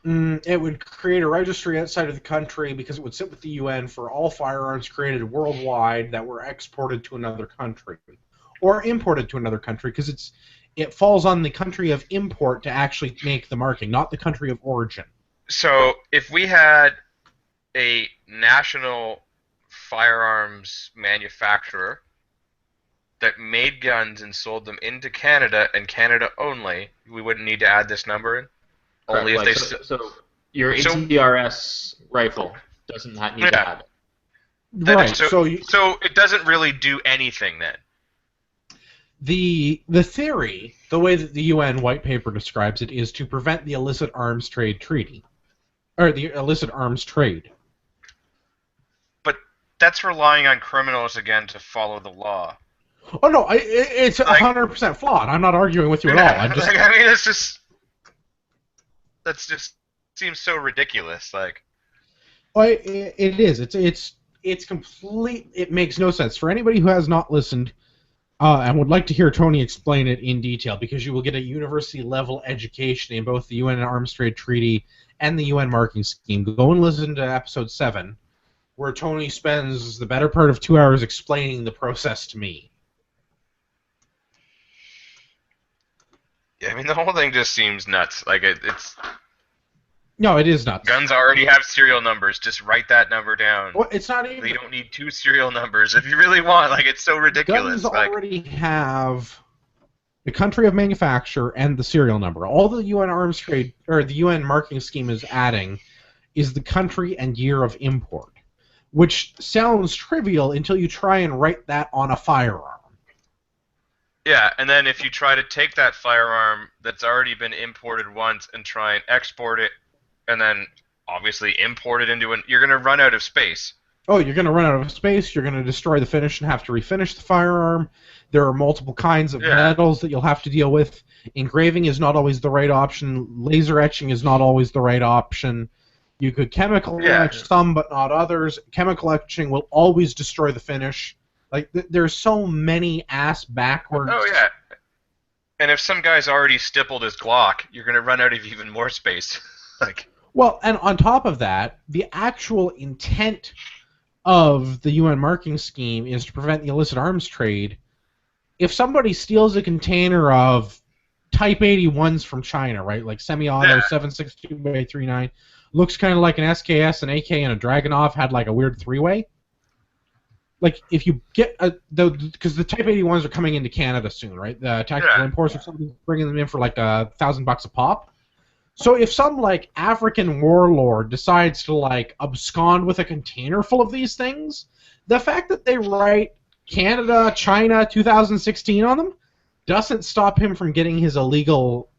It would create a registry outside of the country because it would sit with the UN for all firearms created worldwide that were exported to another country or imported to another country, because it falls on the country of import to actually make the marking, not the country of origin. So if we had a national firearms manufacturer that made guns and sold them into Canada and Canada only, we wouldn't need to add this number in? Only if so your ATRS rifle doesn't need to have it. Right. So it doesn't really do anything then. The theory, the way that the UN white paper describes it, is to prevent the illicit arms trade treaty, or the illicit arms trade. But that's relying on criminals again to follow the law. Oh no, it's 100% flawed. I'm not arguing with you at all. I'm just. I mean, it's just. That's just seems so ridiculous. Like, well, it is. It's complete. It makes no sense for anybody who has not listened and would like to hear Tony explain it in detail, because you will get a university level education in both the UN Arms Trade Treaty and the UN Marking Scheme. Go and listen to episode 7, where Tony spends the better part of 2 hours explaining the process to me. Yeah, I mean, the whole thing just seems nuts. Like, it's... No, it is nuts. Guns already have serial numbers. Just write that number down. Well, it's not even... You don't need 2 serial numbers if you really want. Like, it's so ridiculous. Guns already have the country of manufacture and the serial number. All the UN Arms Trade, or the UN Marking Scheme is adding is the country and year of import, which sounds trivial until you try and write that on a firearm. Yeah, and then if you try to take that firearm that's already been imported once and try and export it, and then obviously import it into you're going to run out of space. Oh, you're going to run out of space, you're going to destroy the finish and have to refinish the firearm. There are multiple kinds of metals that you'll have to deal with. Engraving is not always the right option. Laser etching is not always the right option. You could chemical etch some, but not others. Chemical etching will always destroy the finish. Like, there's so many ass backwards. Oh, yeah. And if some guy's already stippled his Glock, you're going to run out of even more space. Like, well, and on top of that, the actual intent of the UN Marking Scheme is to prevent the illicit arms trade. If somebody steals a container of Type 81s from China, right, like semi-auto 7.62x39, looks kind of like an SKS, an AK, and a Dragunov had like a weird three-way. Like, if you get because the Type 81s are coming into Canada soon, right? The tactical imports or something, bringing them in for like $1,000 a pop. So if some like African warlord decides to like abscond with a container full of these things, the fact that they write Canada, China, 2016 on them doesn't stop him from getting his illegal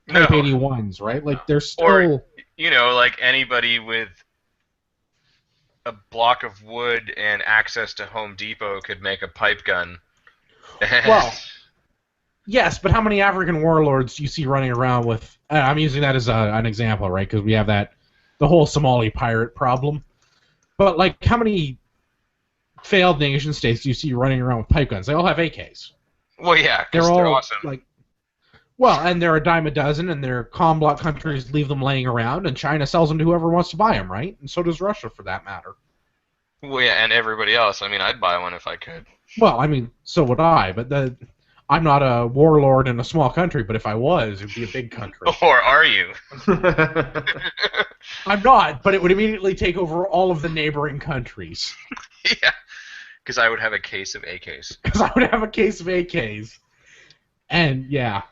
Type 81s, right? Like, they're still. Or, you know, like anybody with a block of wood and access to Home Depot could make a pipe gun. Well, yes, but how many African warlords do you see running around with? I'm using that as an example, right? Because we have the whole Somali pirate problem. But like, how many failed nation states do you see running around with pipe guns? They all have AKs. Well, yeah, because they're awesome. Like, well, and they're a dime a dozen, and their comm block countries leave them laying around, and China sells them to whoever wants to buy them, right? And so does Russia, for that matter. Well, yeah, and everybody else. I mean, I'd buy one if I could. Well, I mean, so would I, but I'm not a warlord in a small country, but if I was, it would be a big country. Or are you? I'm not, but it would immediately take over all of the neighboring countries. Yeah, because I would have a case of AKs. Because I would have a case of AKs. And, yeah.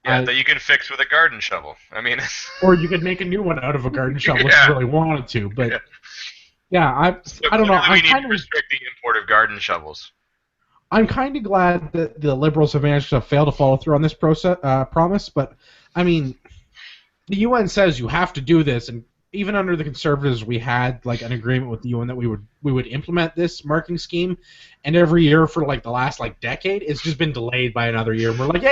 Yeah, that you can fix with a garden shovel. I mean... Or you could make a new one out of a garden shovel if you really wanted to, but... Yeah, I don't know. We need to restrict the import of garden shovels. I'm kind of glad that the Liberals have managed to fail to follow through on this promise, but, I mean, the UN says you have to do this, and even under the Conservatives, we had like an agreement with the UN that we would implement this marking scheme, and every year for like the last like decade, it's just been delayed by another year. And we're like,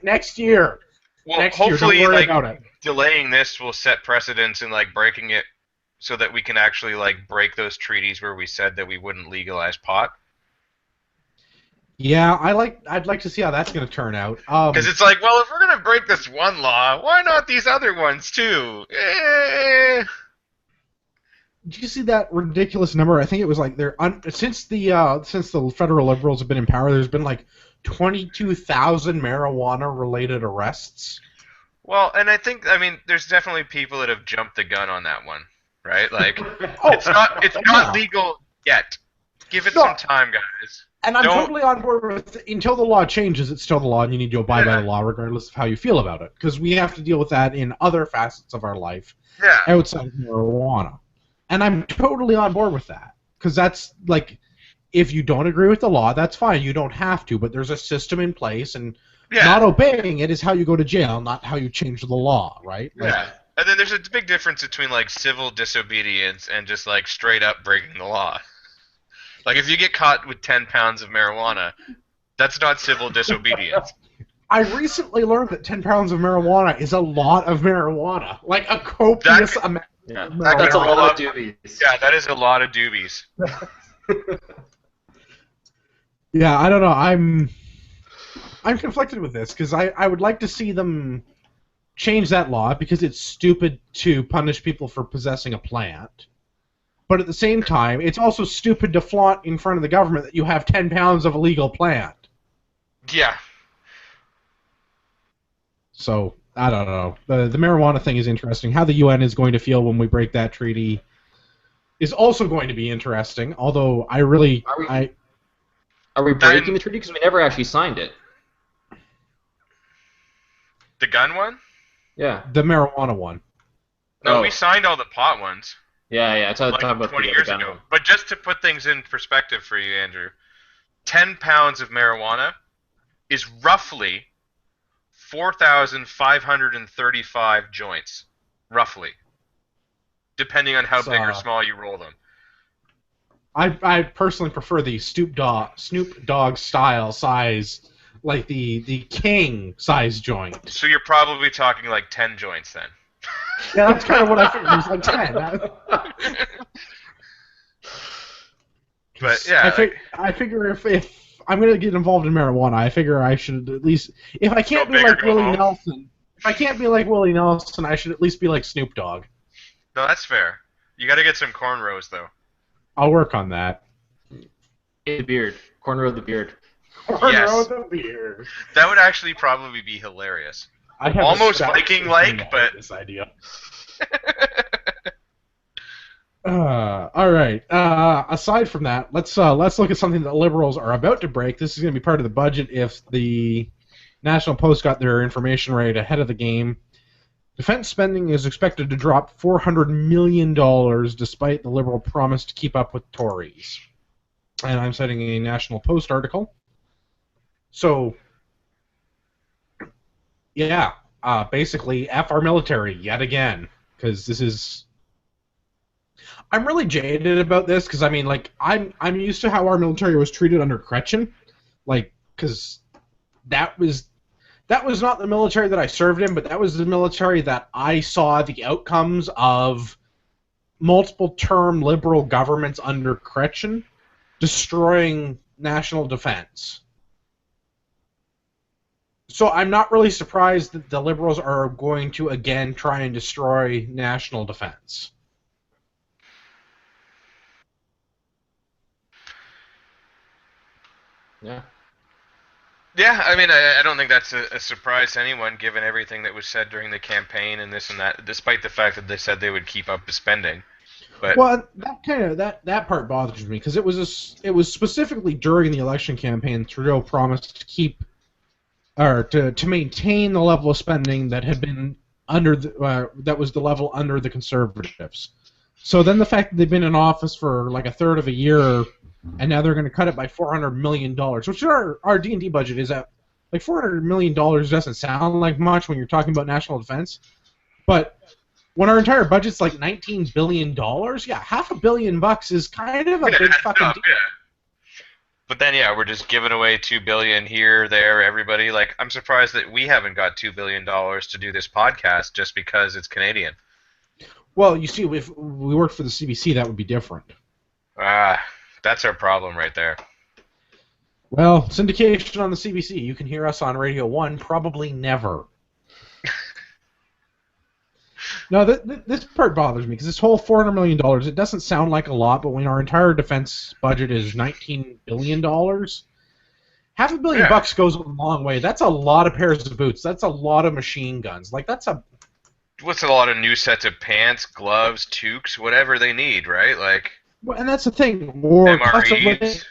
next year. Well, Next year, hopefully, don't worry like about it. delaying this will set precedents in like breaking it, so that we can actually like break those treaties where we said that we wouldn't legalize pot. Yeah, I'd like to see how that's going to turn out. Because it's like, well, if we're gonna break this one law, why not these other ones too? Did you see that ridiculous number? I think it was like since the federal Liberals have been in power, there's been like 22,000 marijuana-related arrests. Well, and I mean, there's definitely people that have jumped the gun on that one, right? Like, Oh, it's not legal yet. Give it some time, guys. And I'm totally on board with until the law changes, it's still the law, and you need to abide by the law regardless of how you feel about it. Because we have to deal with that in other facets of our life outside of marijuana. And I'm totally on board with that. Because that's, like, if you don't agree with the law, that's fine. You don't have to. But there's a system in place, and not obeying it is how you go to jail, not how you change the law, right? Like, yeah. And then there's a big difference between, like, civil disobedience and just, like, straight up breaking the law. Like, if you get caught with 10 pounds of marijuana, that's not civil disobedience. I recently learned that 10 pounds of marijuana is a lot of marijuana. Like, a copious amount of marijuana. That's a lot of doobies. Yeah, that is a lot of doobies. Yeah, I don't know. I'm conflicted with this, because I would like to see them change that law, because it's stupid to punish people for possessing a plant. But at the same time, it's also stupid to flaunt in front of the government that you have 10 pounds of illegal plant. Yeah. So, I don't know. The marijuana thing is interesting. How the UN is going to feel when we break that treaty is also going to be interesting, although I really... Are we breaking the treaty? Because we never actually signed it. The gun one? Yeah. The marijuana one. No, we signed all the pot ones. Yeah. Talk Like about 20 the years gun ago. one. But just to put things in perspective for you, Andrew, 10 pounds of marijuana is roughly 4,535 joints. Roughly. Depending on how big or small you roll them. I personally prefer the Snoop Dogg style size, like the king size joint. So you're probably talking like 10 joints then. Yeah, that's kind of what I figured. It was like 10. But yeah, I figure if I'm gonna get involved in marijuana, I figure I should at least, if I can't be like Willie Nelson, I should at least be like Snoop Dogg. No, that's fair. You got to get some cornrows though. I'll work on that. The beard. Corner of the beard. Cornrow of the beard. That would actually probably be hilarious. Almost Viking-like, but this idea. All right. Aside from that, let's look at something that liberals are about to break. This is going to be part of the budget if the National Post got their information right ahead of the game. Defense spending is expected to drop $400 million despite the Liberal promise to keep up with Tories. And I'm citing a National Post article. So, yeah, basically, F our military yet again. Because this is... I'm really jaded about this, because, I mean, like, I'm used to how our military was treated under Kretchen. Like, because that was not the military that I served in, but that was the military that I saw the outcomes of multiple-term liberal governments under Kretchen destroying national defense. So I'm not really surprised that the liberals are going to again try and destroy national defense. Yeah. Yeah, I mean, I don't think that's a surprise to anyone, given everything that was said during the campaign and this and that, despite the fact that they said they would keep up the spending. But well, that part bothers me, because it was specifically during the election campaign Trudeau promised to keep or to maintain the level of spending that had been under that was the level under the Conservatives. So then the fact that they've been in office for like a third of a year, and now they're going to cut it by $400 million, which our D&D budget is at. Like, $400 million doesn't sound like much when you're talking about national defense, but When our entire budget's like $19 billion, yeah, $500 million is kind of a big fucking deal. Yeah. But then, yeah, we're just giving away $2 billion here, there, everybody. Like, I'm surprised that we haven't got $2 billion to do this podcast just because it's Canadian. Well, you see, if we worked for the CBC, that would be different. That's our problem right there. Well, syndication on the CBC. You can hear us on Radio 1, probably never. No, this part bothers me, because this whole $400 million, it doesn't sound like a lot, but when our entire defense budget is $19 billion, $500 million bucks goes a long way. That's a lot of pairs of boots. That's a lot of machine guns. Like, that's a... What's a lot of new sets of pants, gloves, toques, whatever they need, right? Like... Well, and that's the thing. Or MREs.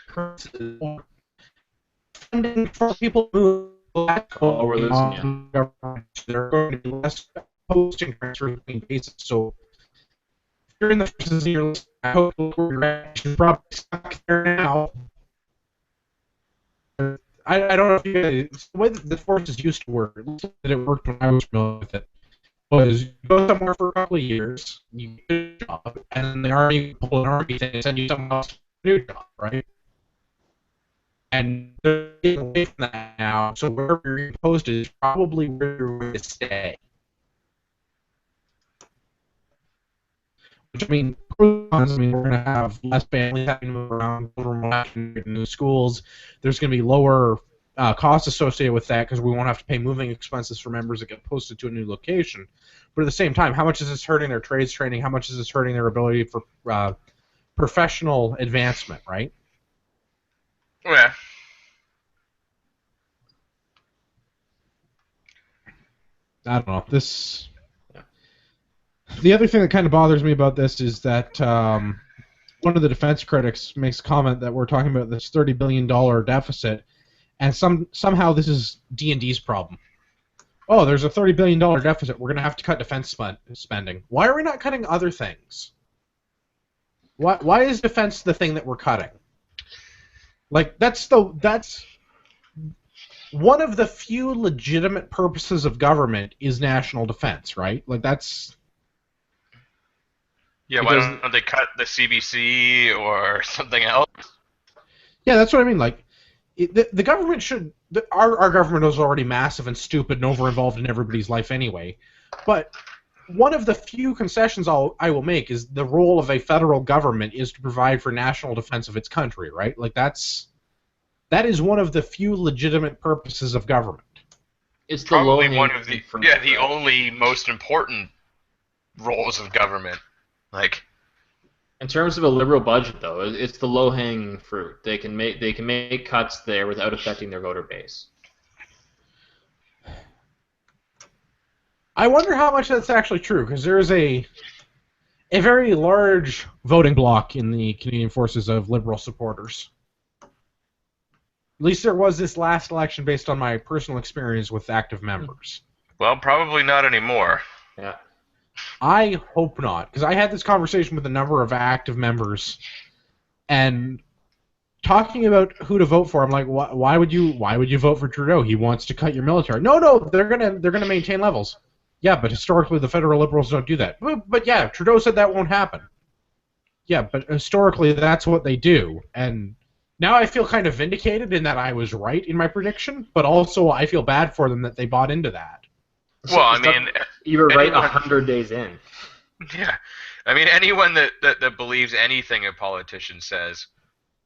Funding for people who we're losing you. There are going to be less posting transfers between bases. So if you're in the forces and you're listening, I hope you're probably stuck there now. I don't know if you guys, the way that the forces used to work, at least that it worked when I was familiar with it, was you go somewhere for a couple of years, you get a job, and then the army pull an army thing and send you someone else to a new job, right? And they're getting away from that now, so wherever you're posted is probably where you're going to stay. Which, I mean, we're going to have less families having to move around, children will have to go to new schools. There's going to be lower costs associated with that because we won't have to pay moving expenses for members that get posted to a new location. But at the same time, how much is this hurting their trades training? How much is this hurting their ability for professional advancement, right? Yeah. I don't know. The other thing that kind of bothers me about this is that one of the defense critics makes a comment that we're talking about this $30 billion deficit, and somehow this is D&D's problem. Oh, there's a $30 billion deficit. We're going to have to cut defense spending. Why are we not cutting other things? Why is defense the thing that we're cutting? Like, that's one of the few legitimate purposes of government is national defense, right? Like, that's... Yeah, why don't they cut the CBC or something else? Yeah, that's what I mean. Like, the government should... Our government is already massive and stupid and over-involved in everybody's life anyway. But one of the few concessions I will make is the role of a federal government is to provide for national defense of its country, right? Like, that is one of the few legitimate purposes of government. It's the probably one of the only most important roles of government. Like, in terms of a liberal budget, though, it's the low-hanging fruit. They can make cuts there without affecting their voter base. I wonder how much that's actually true, because there is a very large voting bloc in the Canadian Forces of Liberal supporters. At least there was this last election based on my personal experience with active members. Well, probably not anymore. Yeah. I hope not, because I had this conversation with a number of active members, and talking about who to vote for, I'm like, why would you vote for Trudeau? He wants to cut your military. No, they're gonna maintain levels. Yeah, but historically the federal Liberals don't do that. But yeah, Trudeau said that won't happen. Yeah, but historically that's what they do, and now I feel kind of vindicated in that I was right in my prediction, but also I feel bad for them that they bought into that. Well, I mean, you were right 100 days in. Yeah, I mean, anyone that believes anything a politician says,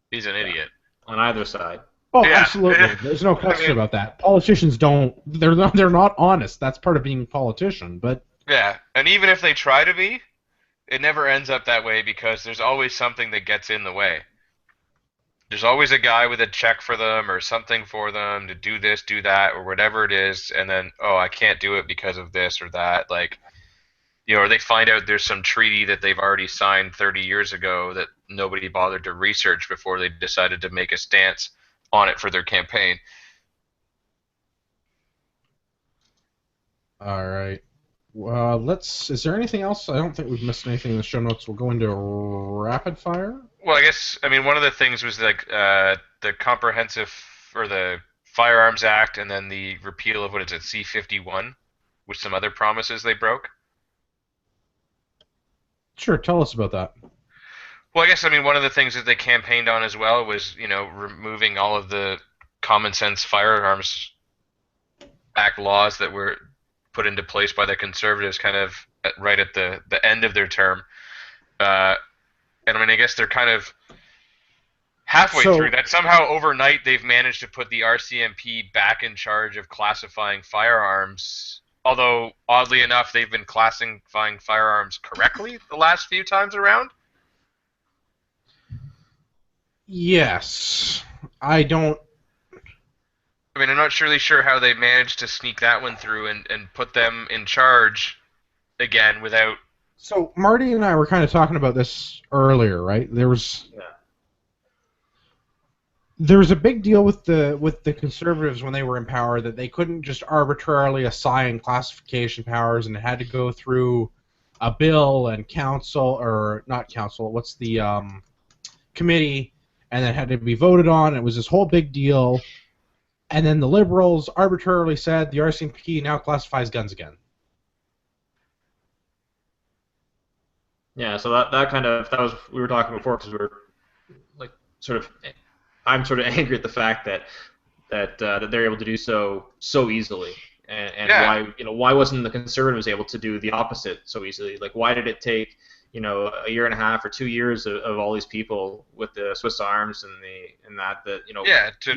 he's an idiot. On either side. Oh, yeah. Absolutely. There's no question about that. Politicians they're not honest. That's part of being a politician. But yeah, and even if they try to be, it never ends up that way because there's always something that gets in the way. There's always a guy with a check for them or something for them to do this, do that, or whatever it is, and then, oh, I can't do it because of this or that. Like, you know, or they find out there's some treaty that they've already signed 30 years ago that nobody bothered to research before they decided to make a stance on it for their campaign. All right. Is there anything else? I don't think we've missed anything in the show notes. We'll go into rapid fire. Well, I guess, I mean, one of the things was like the comprehensive, or the Firearms Act, and then the repeal of, what is it, C-51, with some other promises they broke. Sure, tell us about that. Well, I guess one of the things that they campaigned on as well was removing all of the common sense firearms act laws that were put into place by the conservatives, kind of right at the end of their term. And I guess they're kind of halfway through that. Somehow overnight they've managed to put the RCMP back in charge of classifying firearms. Although oddly enough, they've been classifying firearms correctly the last few times around. Yes, I don't. I'm not really sure how they managed to sneak that one through and put them in charge again without. So Marty and I were kind of talking about this earlier, right? There was a big deal with the conservatives when they were in power that they couldn't just arbitrarily assign classification powers, and it had to go through a bill and council, or not council. What's the committee? And then had to be voted on. It was this whole big deal. And then the Liberals arbitrarily said the RCMP now classifies guns again. Yeah, so that was we were talking before, because we were like I'm sort of angry at the fact that they're able to do so easily, and why wasn't the Conservatives able to do the opposite so easily? Like, why did it take a year and a half or 2 years of all these people with the Swiss arms and that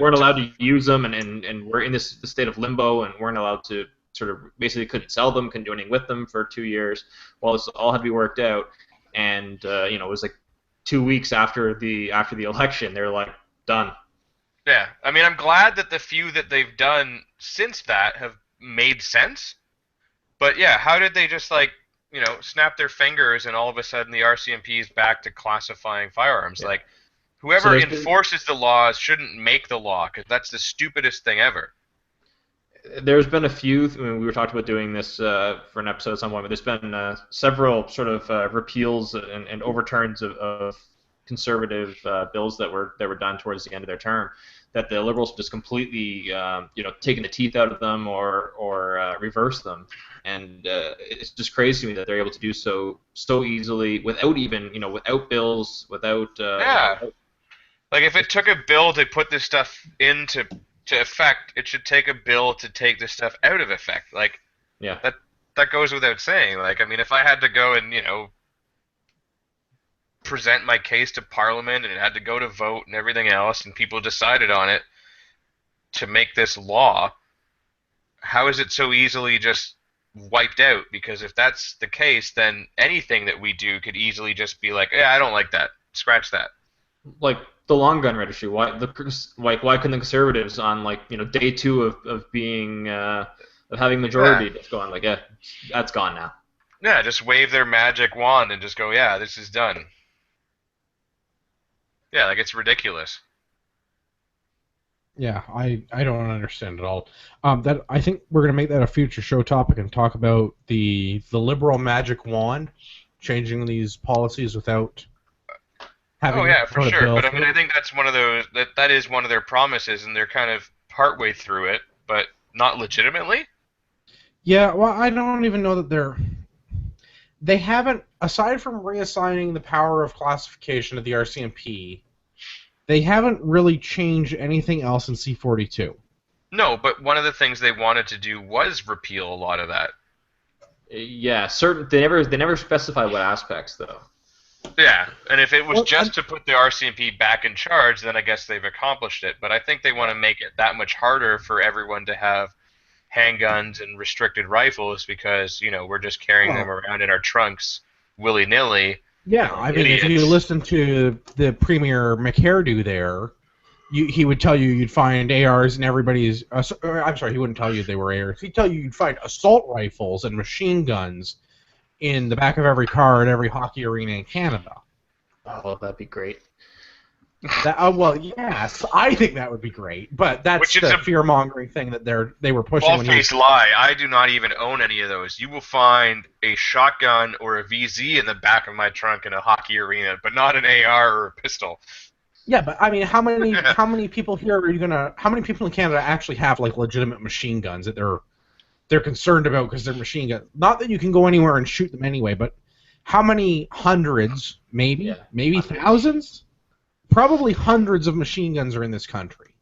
weren't allowed to use them, and we're in this state of limbo and weren't allowed to sort of basically couldn't sell them, couldn't do anything with them for 2 years while this all had to be worked out, and it was like 2 weeks after the election they're like done. Yeah, I'm glad that the few that they've done since that have made sense, but yeah, how did they just snap their fingers and all of a sudden the RCMP is back to classifying firearms? Yeah. Like, whoever enforces the laws shouldn't make the law, because that's the stupidest thing ever. There's been a few. We were talking about doing this for an episode at some point, but there's been several sort of repeals and overturns of conservative bills that were done towards the end of their term, that the Liberals just completely taken the teeth out of them or reversed them. And it's just crazy to me that they're able to do so easily without even, without bills, without. Like, if it took a bill to put this stuff into effect, it should take a bill to take this stuff out of effect. Like, yeah, that goes without saying. Like, if I had to go and present my case to Parliament and it had to go to vote and everything else, and people decided on it to make this law, how is it so easily just wiped out? Because if that's the case, then anything that we do could easily just be like, yeah, I don't like that, scratch that. Like the long gun registry, why couldn't the Conservatives on day 2 of being of having majority just go on like, yeah, that's gone now. Yeah, just wave their magic wand and just go, yeah, this is done. Yeah, like, it's ridiculous. Yeah, I don't understand at all. That I think we're gonna make that a future show topic and talk about the liberal magic wand changing these policies without having. Oh yeah, for sure. But I think that's one of those that is one of their promises, and they're kind of partway through it, but not legitimately. Yeah, well, I don't even know that they haven't, aside from reassigning the power of classification to the RCMP, they haven't really changed anything else in C-42. No, but one of the things they wanted to do was repeal a lot of that. Yeah, they never specify what aspects, though. Yeah, and if it was just to put the RCMP back in charge, then I guess they've accomplished it. But I think they want to make it that much harder for everyone to have handguns and restricted rifles, because we're just carrying them around in our trunks willy-nilly. Yeah, if you listen to the Premier McHairdo there, he would tell you you'd find ARs in everybody's. I'm sorry, he wouldn't tell you they were ARs. He'd tell you you'd find assault rifles and machine guns in the back of every car at every hockey arena in Canada. Oh, that'd be great. Well, yes, I think that would be great, but that's the fear-mongering thing that they were pushing. Bald-faced lie. I do not even own any of those. You will find a shotgun or a VZ in the back of my trunk in a hockey arena, but not an AR or a pistol. Yeah, but how many people here are you gonna? How many people in Canada actually have legitimate machine guns that they're concerned about because they're machine guns? Not that you can go anywhere and shoot them anyway, but how many hundreds, maybe hundreds. thousands, probably hundreds of machine guns are in this country.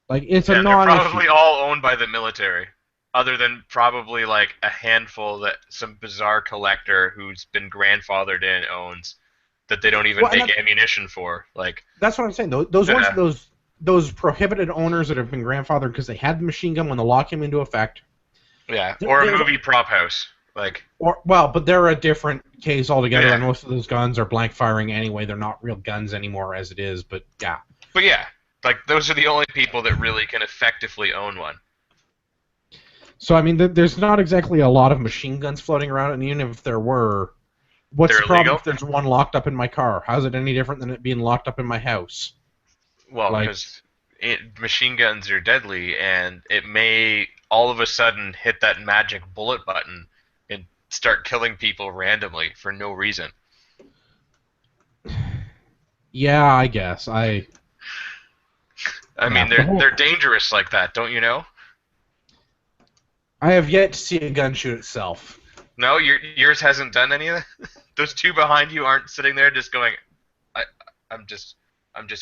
Like, it's a they're non-issue. probably all owned by the military, other than probably like a handful that some bizarre collector who's been grandfathered in owns that they don't even make ammunition for. Like, that's what I'm saying. Those prohibited owners that have been grandfathered because they had the machine gun when the law came into effect. Yeah, or a movie prop house. Like, but they're a different case altogether, and most of those guns are blank firing anyway. They're not real guns anymore as it is, but yeah. But yeah, like, those are the only people that really can effectively own one. So, I mean, there's not exactly a lot of machine guns floating around, and even if there were, what's the problem if there's one locked up in my car? How's it any different than it being locked up in my house? Well, because machine guns are deadly, and it may all of a sudden hit that magic bullet button and start killing people randomly for no reason. Yeah, I guess. I mean, they're dangerous like that, don't you know? I have yet to see a gun shoot itself. No, yours hasn't done any of that? Those two behind you aren't sitting there just going, I'm just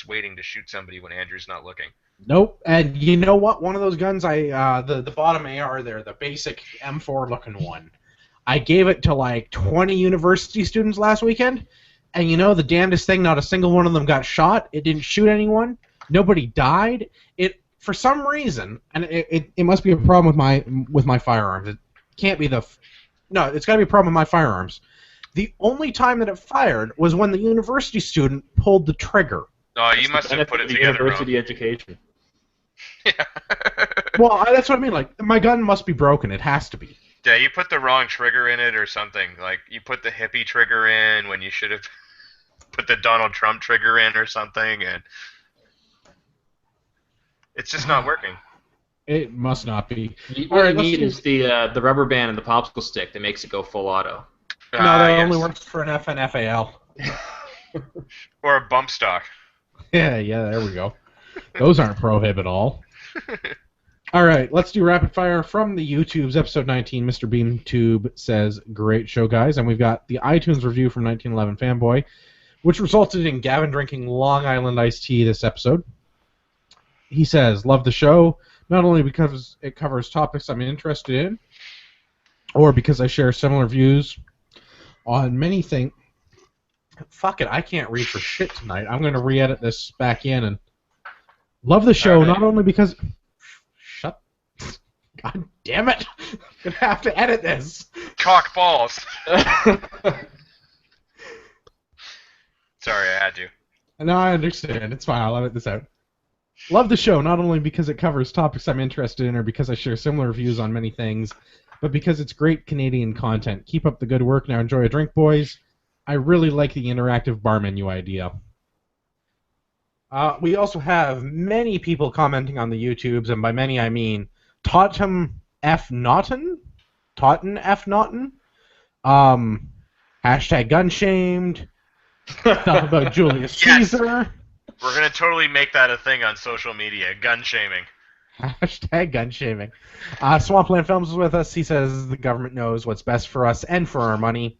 waiting to shoot somebody when Andrew's not looking. Nope. And you know what? One of those guns, the bottom AR there, the basic M4 looking one, I gave it to like 20 university students last weekend, and you know the damnedest thing, not a single one of them got shot. It didn't shoot anyone. Nobody died. It, for some reason, and it must be a problem with my firearms. It can't be no, it's got to be a problem with my firearms. The only time that it fired was when the university student pulled the trigger. Oh, you must have put it together university wrong. Education. Yeah. Well, that's what I mean. Like, my gun must be broken. It has to be. Yeah, you put the wrong trigger in it or something. Like, you put the hippie trigger in when you should have put the Donald Trump trigger in or something, and it's just not working. It must not be. What you need is the rubber band and the popsicle stick that makes it go full auto. No, that only works for an FNFAL. Or a bump stock. Yeah, there we go. Those aren't prohib at all. All right, let's do rapid fire from the YouTube's episode 19. Mr. BeamTube says, "Great show, guys," and we've got the iTunes review from 1911 Fanboy, which resulted in Gavin drinking Long Island iced tea this episode. He says, "Love the show, not only because it covers topics I'm interested in, or because I share similar views on many things." Fuck it, I can't read for shit tonight. I'm going to re-edit this back in and love the show, not only because... Shut... God damn it! I'm going to have to edit this. Cock balls. Sorry, I had to. No, I understand. It's fine. I'll edit this out. Love the show, not only because it covers topics I'm interested in or because I share similar views on many things, but because it's great Canadian content. Keep up the good work. Now enjoy a drink, boys. I really like the interactive bar menu idea. We also have many people commenting on the YouTubes, and by many I mean Totten F. Naughton? Hashtag Gunshamed. Stuff about Julius Caesar. We're going to totally make that a thing on social media. Gun shaming. Hashtag gun shaming. Swampland Films is with us. He says the government knows what's best for us and for our money.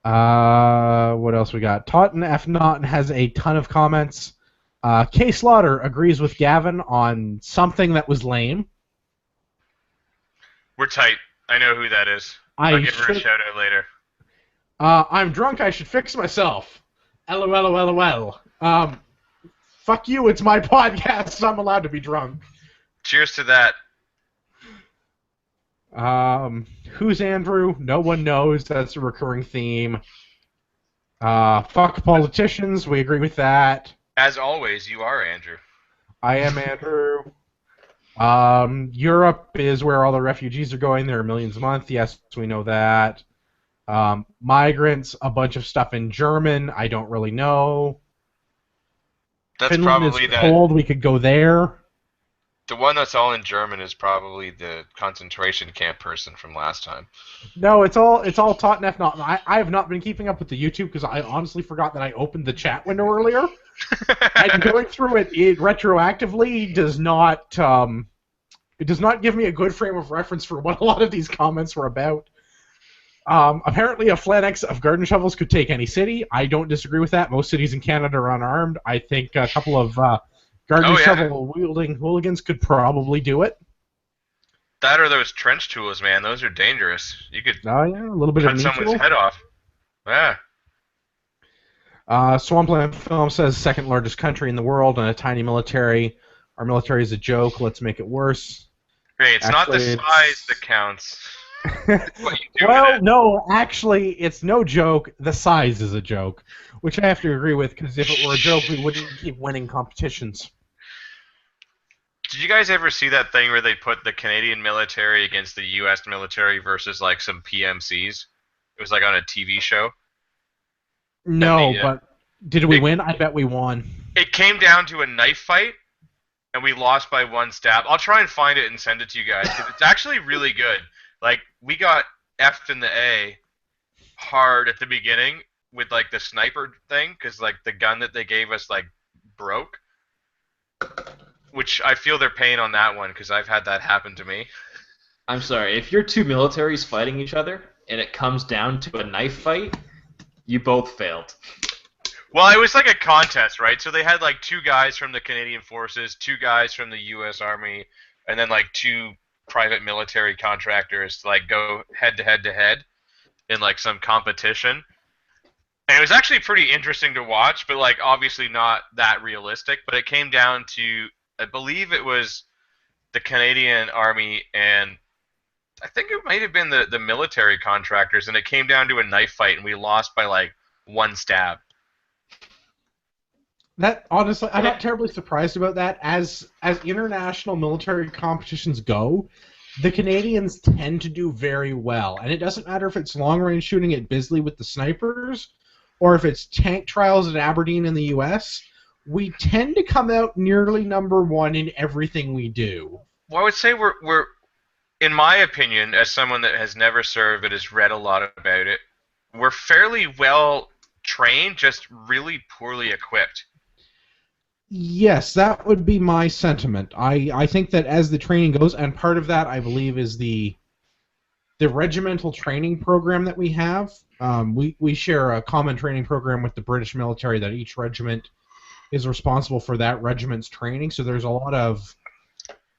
What else we got? Totten F. Naughton has a ton of comments. K. Slaughter agrees with Gavin on something that was lame. We're tight. I know who that is. I'll give her a shout out later. I'm drunk. I should fix myself. LOL. Fuck you. It's my podcast. So I'm allowed to be drunk. Cheers to that. Who's Andrew? No one knows. That's a recurring theme. Fuck politicians. We agree with that. As always, you are Andrew. I am Andrew. Europe is where all the refugees are going. There are millions a month. Yes, we know that. Migrants, a bunch of stuff in German. I don't really know. That's Finland probably is cold. We could go there. The one that's all in German is probably the concentration camp person from last time. No, it's all Totten F. Naughton. I have not been keeping up with the YouTube because I honestly forgot that I opened the chat window earlier. And going through it retroactively does not give me a good frame of reference for what a lot of these comments were about. Apparently, a phalanx of garden shovels could take any city. I don't disagree with that. Most cities in Canada are unarmed. I think a couple of garden shovel wielding hooligans could probably do it. That or those trench tools, man. Those are dangerous. You could Oh yeah, a little bit of cut knee someone's tool. head off. Yeah. Swampland Film says second largest country in the world and a tiny military. Our military is a joke. Let's make it worse. Hey, it's not the size that counts. It's what you do well, with it. no, actually, it's no joke. The size is a joke, which I have to agree with, because if it were a joke, we wouldn't keep winning competitions. Did you guys ever see that thing where they put the Canadian military against the U.S. military versus like some PMCs? It was like on a TV show. No, but did we win? I bet we won. It came down to a knife fight, and we lost by one stab. I'll try and find it and send it to you guys, because it's actually really good. Like, we got F'd in the A hard at the beginning with, like, the sniper thing, because, like, the gun that they gave us, like, broke. Which I feel they're paying on that one, because I've had that happen to me. I'm sorry, if you're two militaries fighting each other, and it comes down to a knife fight, you both failed. Well, it was like a contest, right? So they had, like, 2 guys from the Canadian Forces, 2 guys from the U.S. Army, and then, like, 2 private military contractors to, like, go head-to-head in, like, some competition. And it was actually pretty interesting to watch, but, like, obviously not that realistic. But it came down to, I believe it was the Canadian Army and I think it might have been the military contractors, and it came down to a knife fight, and we lost by, like, 1 stab. That, honestly, I'm not terribly surprised about that. As international military competitions go, the Canadians tend to do very well. And it doesn't matter if it's long-range shooting at Bisley with the snipers, or if it's tank trials at Aberdeen in the U.S., we tend to come out nearly number 1 in everything we do. Well, I would say we're in my opinion, as someone that has never served but has read a lot about it, we're fairly well trained, just really poorly equipped. Yes, that would be my sentiment. I think that as the training goes, and part of that, I believe, is the regimental training program that we have. We share a common training program with the British military that each regiment is responsible for that regiment's training, so there's a lot of...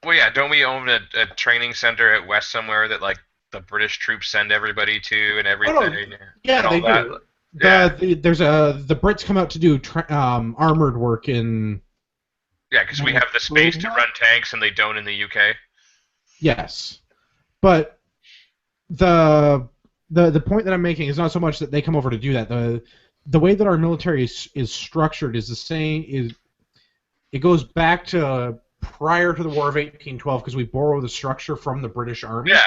Well, yeah, don't we own a training center at West somewhere that, like, the British troops send everybody to and everything? Oh, no. Yeah, and all they that? do. Yeah. The Brits come out to do armored work in... Yeah, because we have the space to run tanks and they don't in the UK. Yes. But the point that I'm making is not so much that they come over to do that. The way that our military is structured is the same. It goes back to prior to the War of 1812 because we borrow the structure from the British Army. Yeah.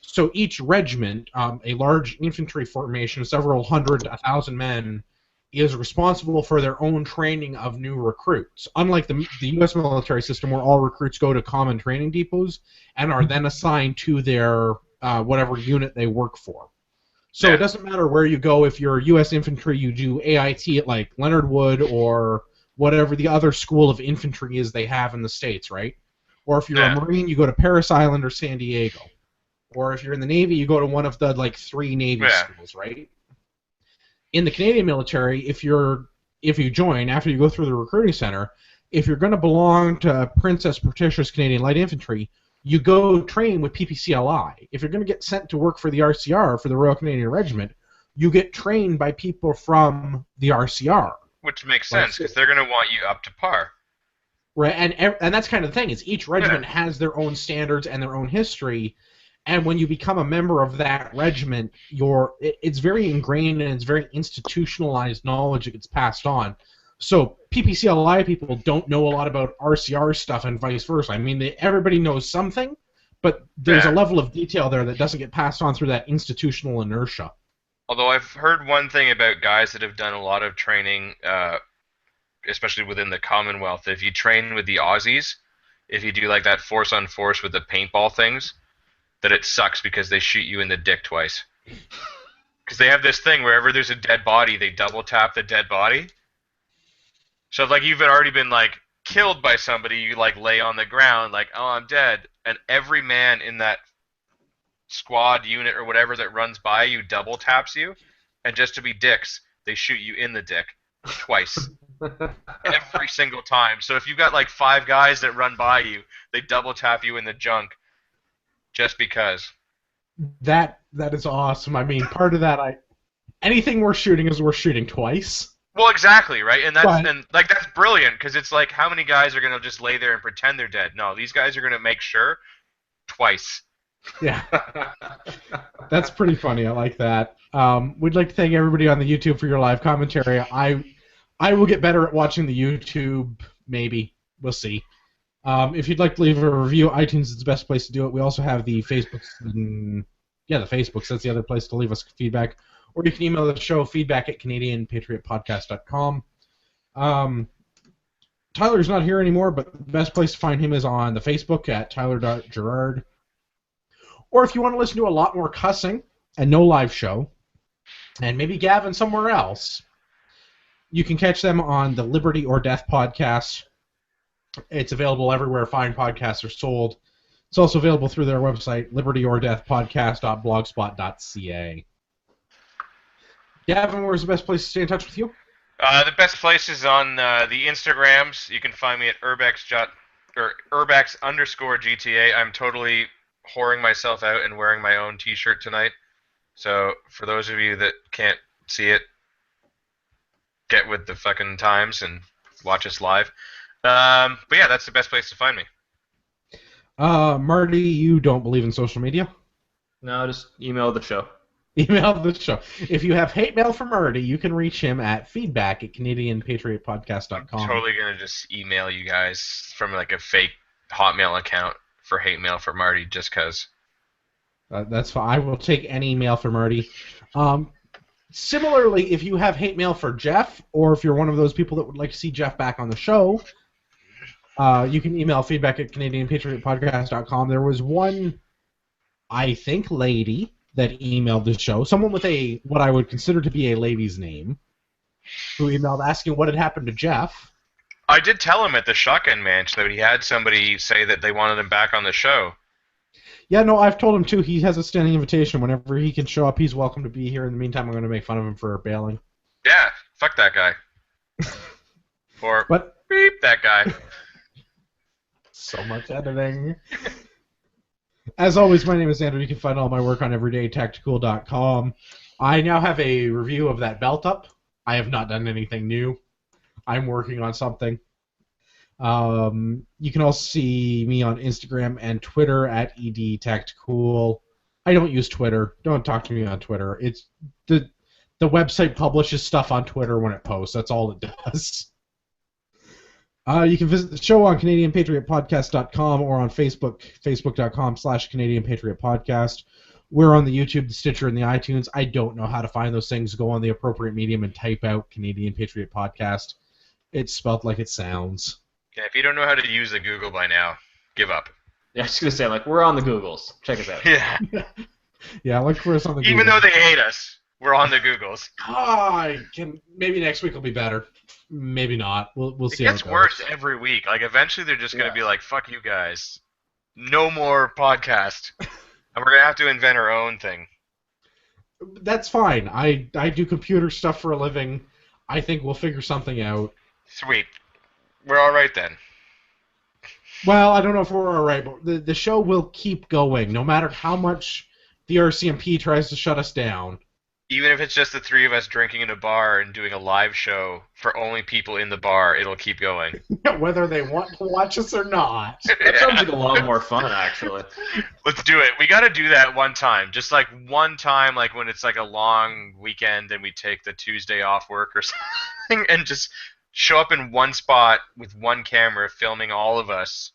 So each regiment, a large infantry formation, several hundred, 1,000 men, is responsible for their own training of new recruits. Unlike the U.S. military system, where all recruits go to common training depots and are then assigned to their whatever unit they work for. So It doesn't matter where you go. If you're U.S. infantry, you do AIT at like Leonard Wood or whatever the other school of infantry is they have in the States, right? Or if you're a Marine, you go to Parris Island or San Diego. Or if you're in the Navy, you go to one of the like 3 Navy schools, right? In the Canadian military, if you join after you go through the recruiting center, if you're going to belong to Princess Patricia's Canadian Light Infantry, you go train with PPCLI. If you're going to get sent to work for the RCR, for the Royal Canadian Regiment, you get trained by people from the RCR. Which makes sense, because they're going to want you up to par. Right, and that's kind of the thing, is each regiment has their own standards and their own history, and when you become a member of that regiment, it's very ingrained and it's very institutionalized knowledge that gets passed on. So PPCLI people don't know a lot about RCR stuff and vice versa. I mean, everybody knows something, but there's a level of detail there that doesn't get passed on through that institutional inertia. Although I've heard one thing about guys that have done a lot of training, especially within the Commonwealth, that if you train with the Aussies, if you do like that force on force with the paintball things, that it sucks because they shoot you in the dick twice. Because they have this thing, wherever there's a dead body, they double tap the dead body. So if, like, you've already been, like, killed by somebody, you, like, lay on the ground, like, oh, I'm dead. And every man in that squad unit or whatever that runs by you double taps you, and just to be dicks, they shoot you in the dick twice. Every single time. So if you've got like 5 guys that run by you, they double tap you in the junk just because. That is awesome. I mean, part of that, anything we're shooting is we're shooting twice. Well, exactly, right? And that's But, that's brilliant, because it's like, how many guys are gonna just lay there and pretend they're dead? No, these guys are gonna make sure twice. yeah, that's pretty funny. I like that. We'd like to thank everybody on the YouTube for your live commentary. I will get better at watching the YouTube. Maybe we'll see. If you'd like to leave a review, iTunes is the best place to do it. We also have the Facebooks. The Facebooks. That's the other place to leave us feedback. Or you can email the show, feedback@CanadianPatriotPodcast.com. Tyler's not here anymore, but the best place to find him is on the Facebook at Tyler.Gerard. Or if you want to listen to a lot more cussing and no live show, and maybe Gavin somewhere else, you can catch them on the Liberty or Death podcast. It's available everywhere fine podcasts are sold. It's also available through their website, libertyorddeathpodcast.blogspot.ca. Gavin, where's the best place to stay in touch with you? The best place is on the Instagrams. You can find me at urbex_GTA. I'm totally whoring myself out and wearing my own t-shirt tonight. So for those of you that can't see it, get with the fucking times and watch us live. But yeah, that's the best place to find me. Marty, you don't believe in social media? No, just email the show. Email the show. If you have hate mail for Marty, you can reach him at feedback@CanadianPatriotPodcast.com. I'm totally gonna just email you guys from like a fake Hotmail account for hate mail for Marty, just cause. That's fine. I will take any email for Marty. Similarly, if you have hate mail for Jeff, or if you're one of those people that would like to see Jeff back on the show, you can email feedback@CanadianPatriotPodcast.com. There was one, I think, lady that emailed the show, someone with what I would consider to be a lady's name, who emailed asking what had happened to Jeff. I did tell him at the Shotgun Manch that he had somebody say that they wanted him back on the show. Yeah, no, I've told him too. He has a standing invitation. Whenever he can show up, he's welcome to be here. In the meantime, I'm going to make fun of him for bailing. Yeah, fuck that guy. Or beep that guy. So much editing. As always, my name is Andrew. You can find all my work on everydaytactical.com. I now have a review of that belt up. I have not done anything new. I'm working on something. You can also see me on Instagram and Twitter at edtactical. I don't use Twitter. Don't talk to me on Twitter. It's the website publishes stuff on Twitter when it posts. That's all it does. You can visit the show on CanadianPatriotPodcast.com or on Facebook, Facebook.com/CanadianPatriotPodcast. We're on the YouTube, the Stitcher, and the iTunes. I don't know how to find those things. Go on the appropriate medium and type out Canadian Patriot Podcast. It's spelled like it sounds. Yeah, if you don't know how to use the Google by now, give up. Yeah, I was going to say, we're on the Googles. Check us out. Yeah. Yeah, look for us on the Even Google. though they hate us, we're on the Googles. Maybe next week will be better. Maybe not. We'll see. It gets worse every week. Like, eventually they're just going to be like, fuck you guys. No more podcast. And we're going to have to invent our own thing. That's fine. I do computer stuff for a living. I think we'll figure something out. Sweet. We're all right then. Well, I don't know if we're all right, but the show will keep going, no matter how much the RCMP tries to shut us down. Even if it's just the three of us drinking in a bar and doing a live show for only people in the bar, it'll keep going. Whether they want to watch us or not. That sounds like a lot more fun, actually. Let's do it. We got to do that one time. Just like one time, like when it's like a long weekend and we take the Tuesday off work or something and just show up in one spot with one camera filming all of us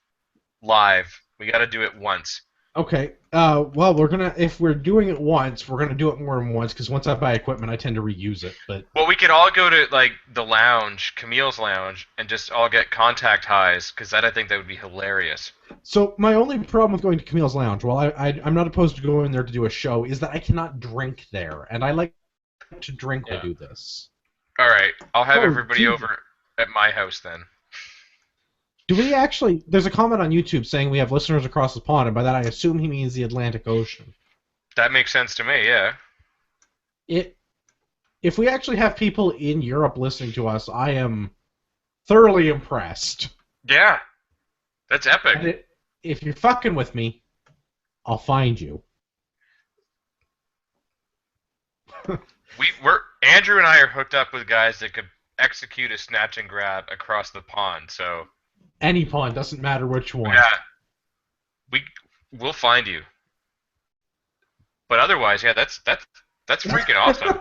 live. We got to do it once. Okay. Well, if we're doing it once, we're gonna do it more than once because once I buy equipment, I tend to reuse it. But well, we could all go to like the lounge, Camille's lounge, and just all get contact highs because I think that would be hilarious. So my only problem with going to Camille's lounge, well, I'm not opposed to going there to do a show, is that I cannot drink there, and I like to drink when I do this. All right, I'll have everybody over at my house then. Do we actually... There's a comment on YouTube saying we have listeners across the pond, and by that I assume he means the Atlantic Ocean. That makes sense to me. Yeah. If we actually have people in Europe listening to us, I am thoroughly impressed. Yeah. That's epic. And if you're fucking with me, I'll find you. Andrew and I are hooked up with guys that could execute a snatch and grab across the pond. So any pond, doesn't matter which one. Yeah, we'll find you. But otherwise, yeah, that's freaking awesome.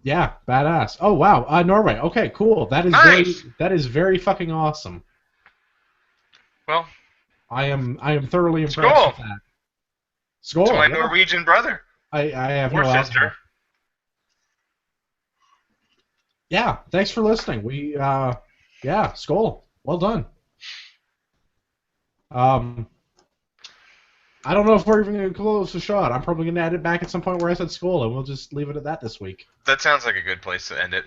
Yeah, badass. Oh wow, Norway. Okay, cool. That is nice. very fucking awesome. Well, I am thoroughly impressed with that. Skål. To my Norwegian brother. I have or no sister. alcohol. Yeah, thanks for listening. Yeah, skål. Well done. I don't know if we're even going to close the shot. I'm probably going to add it back at some point where I said skål, and we'll just leave it at that this week. That sounds like a good place to end it.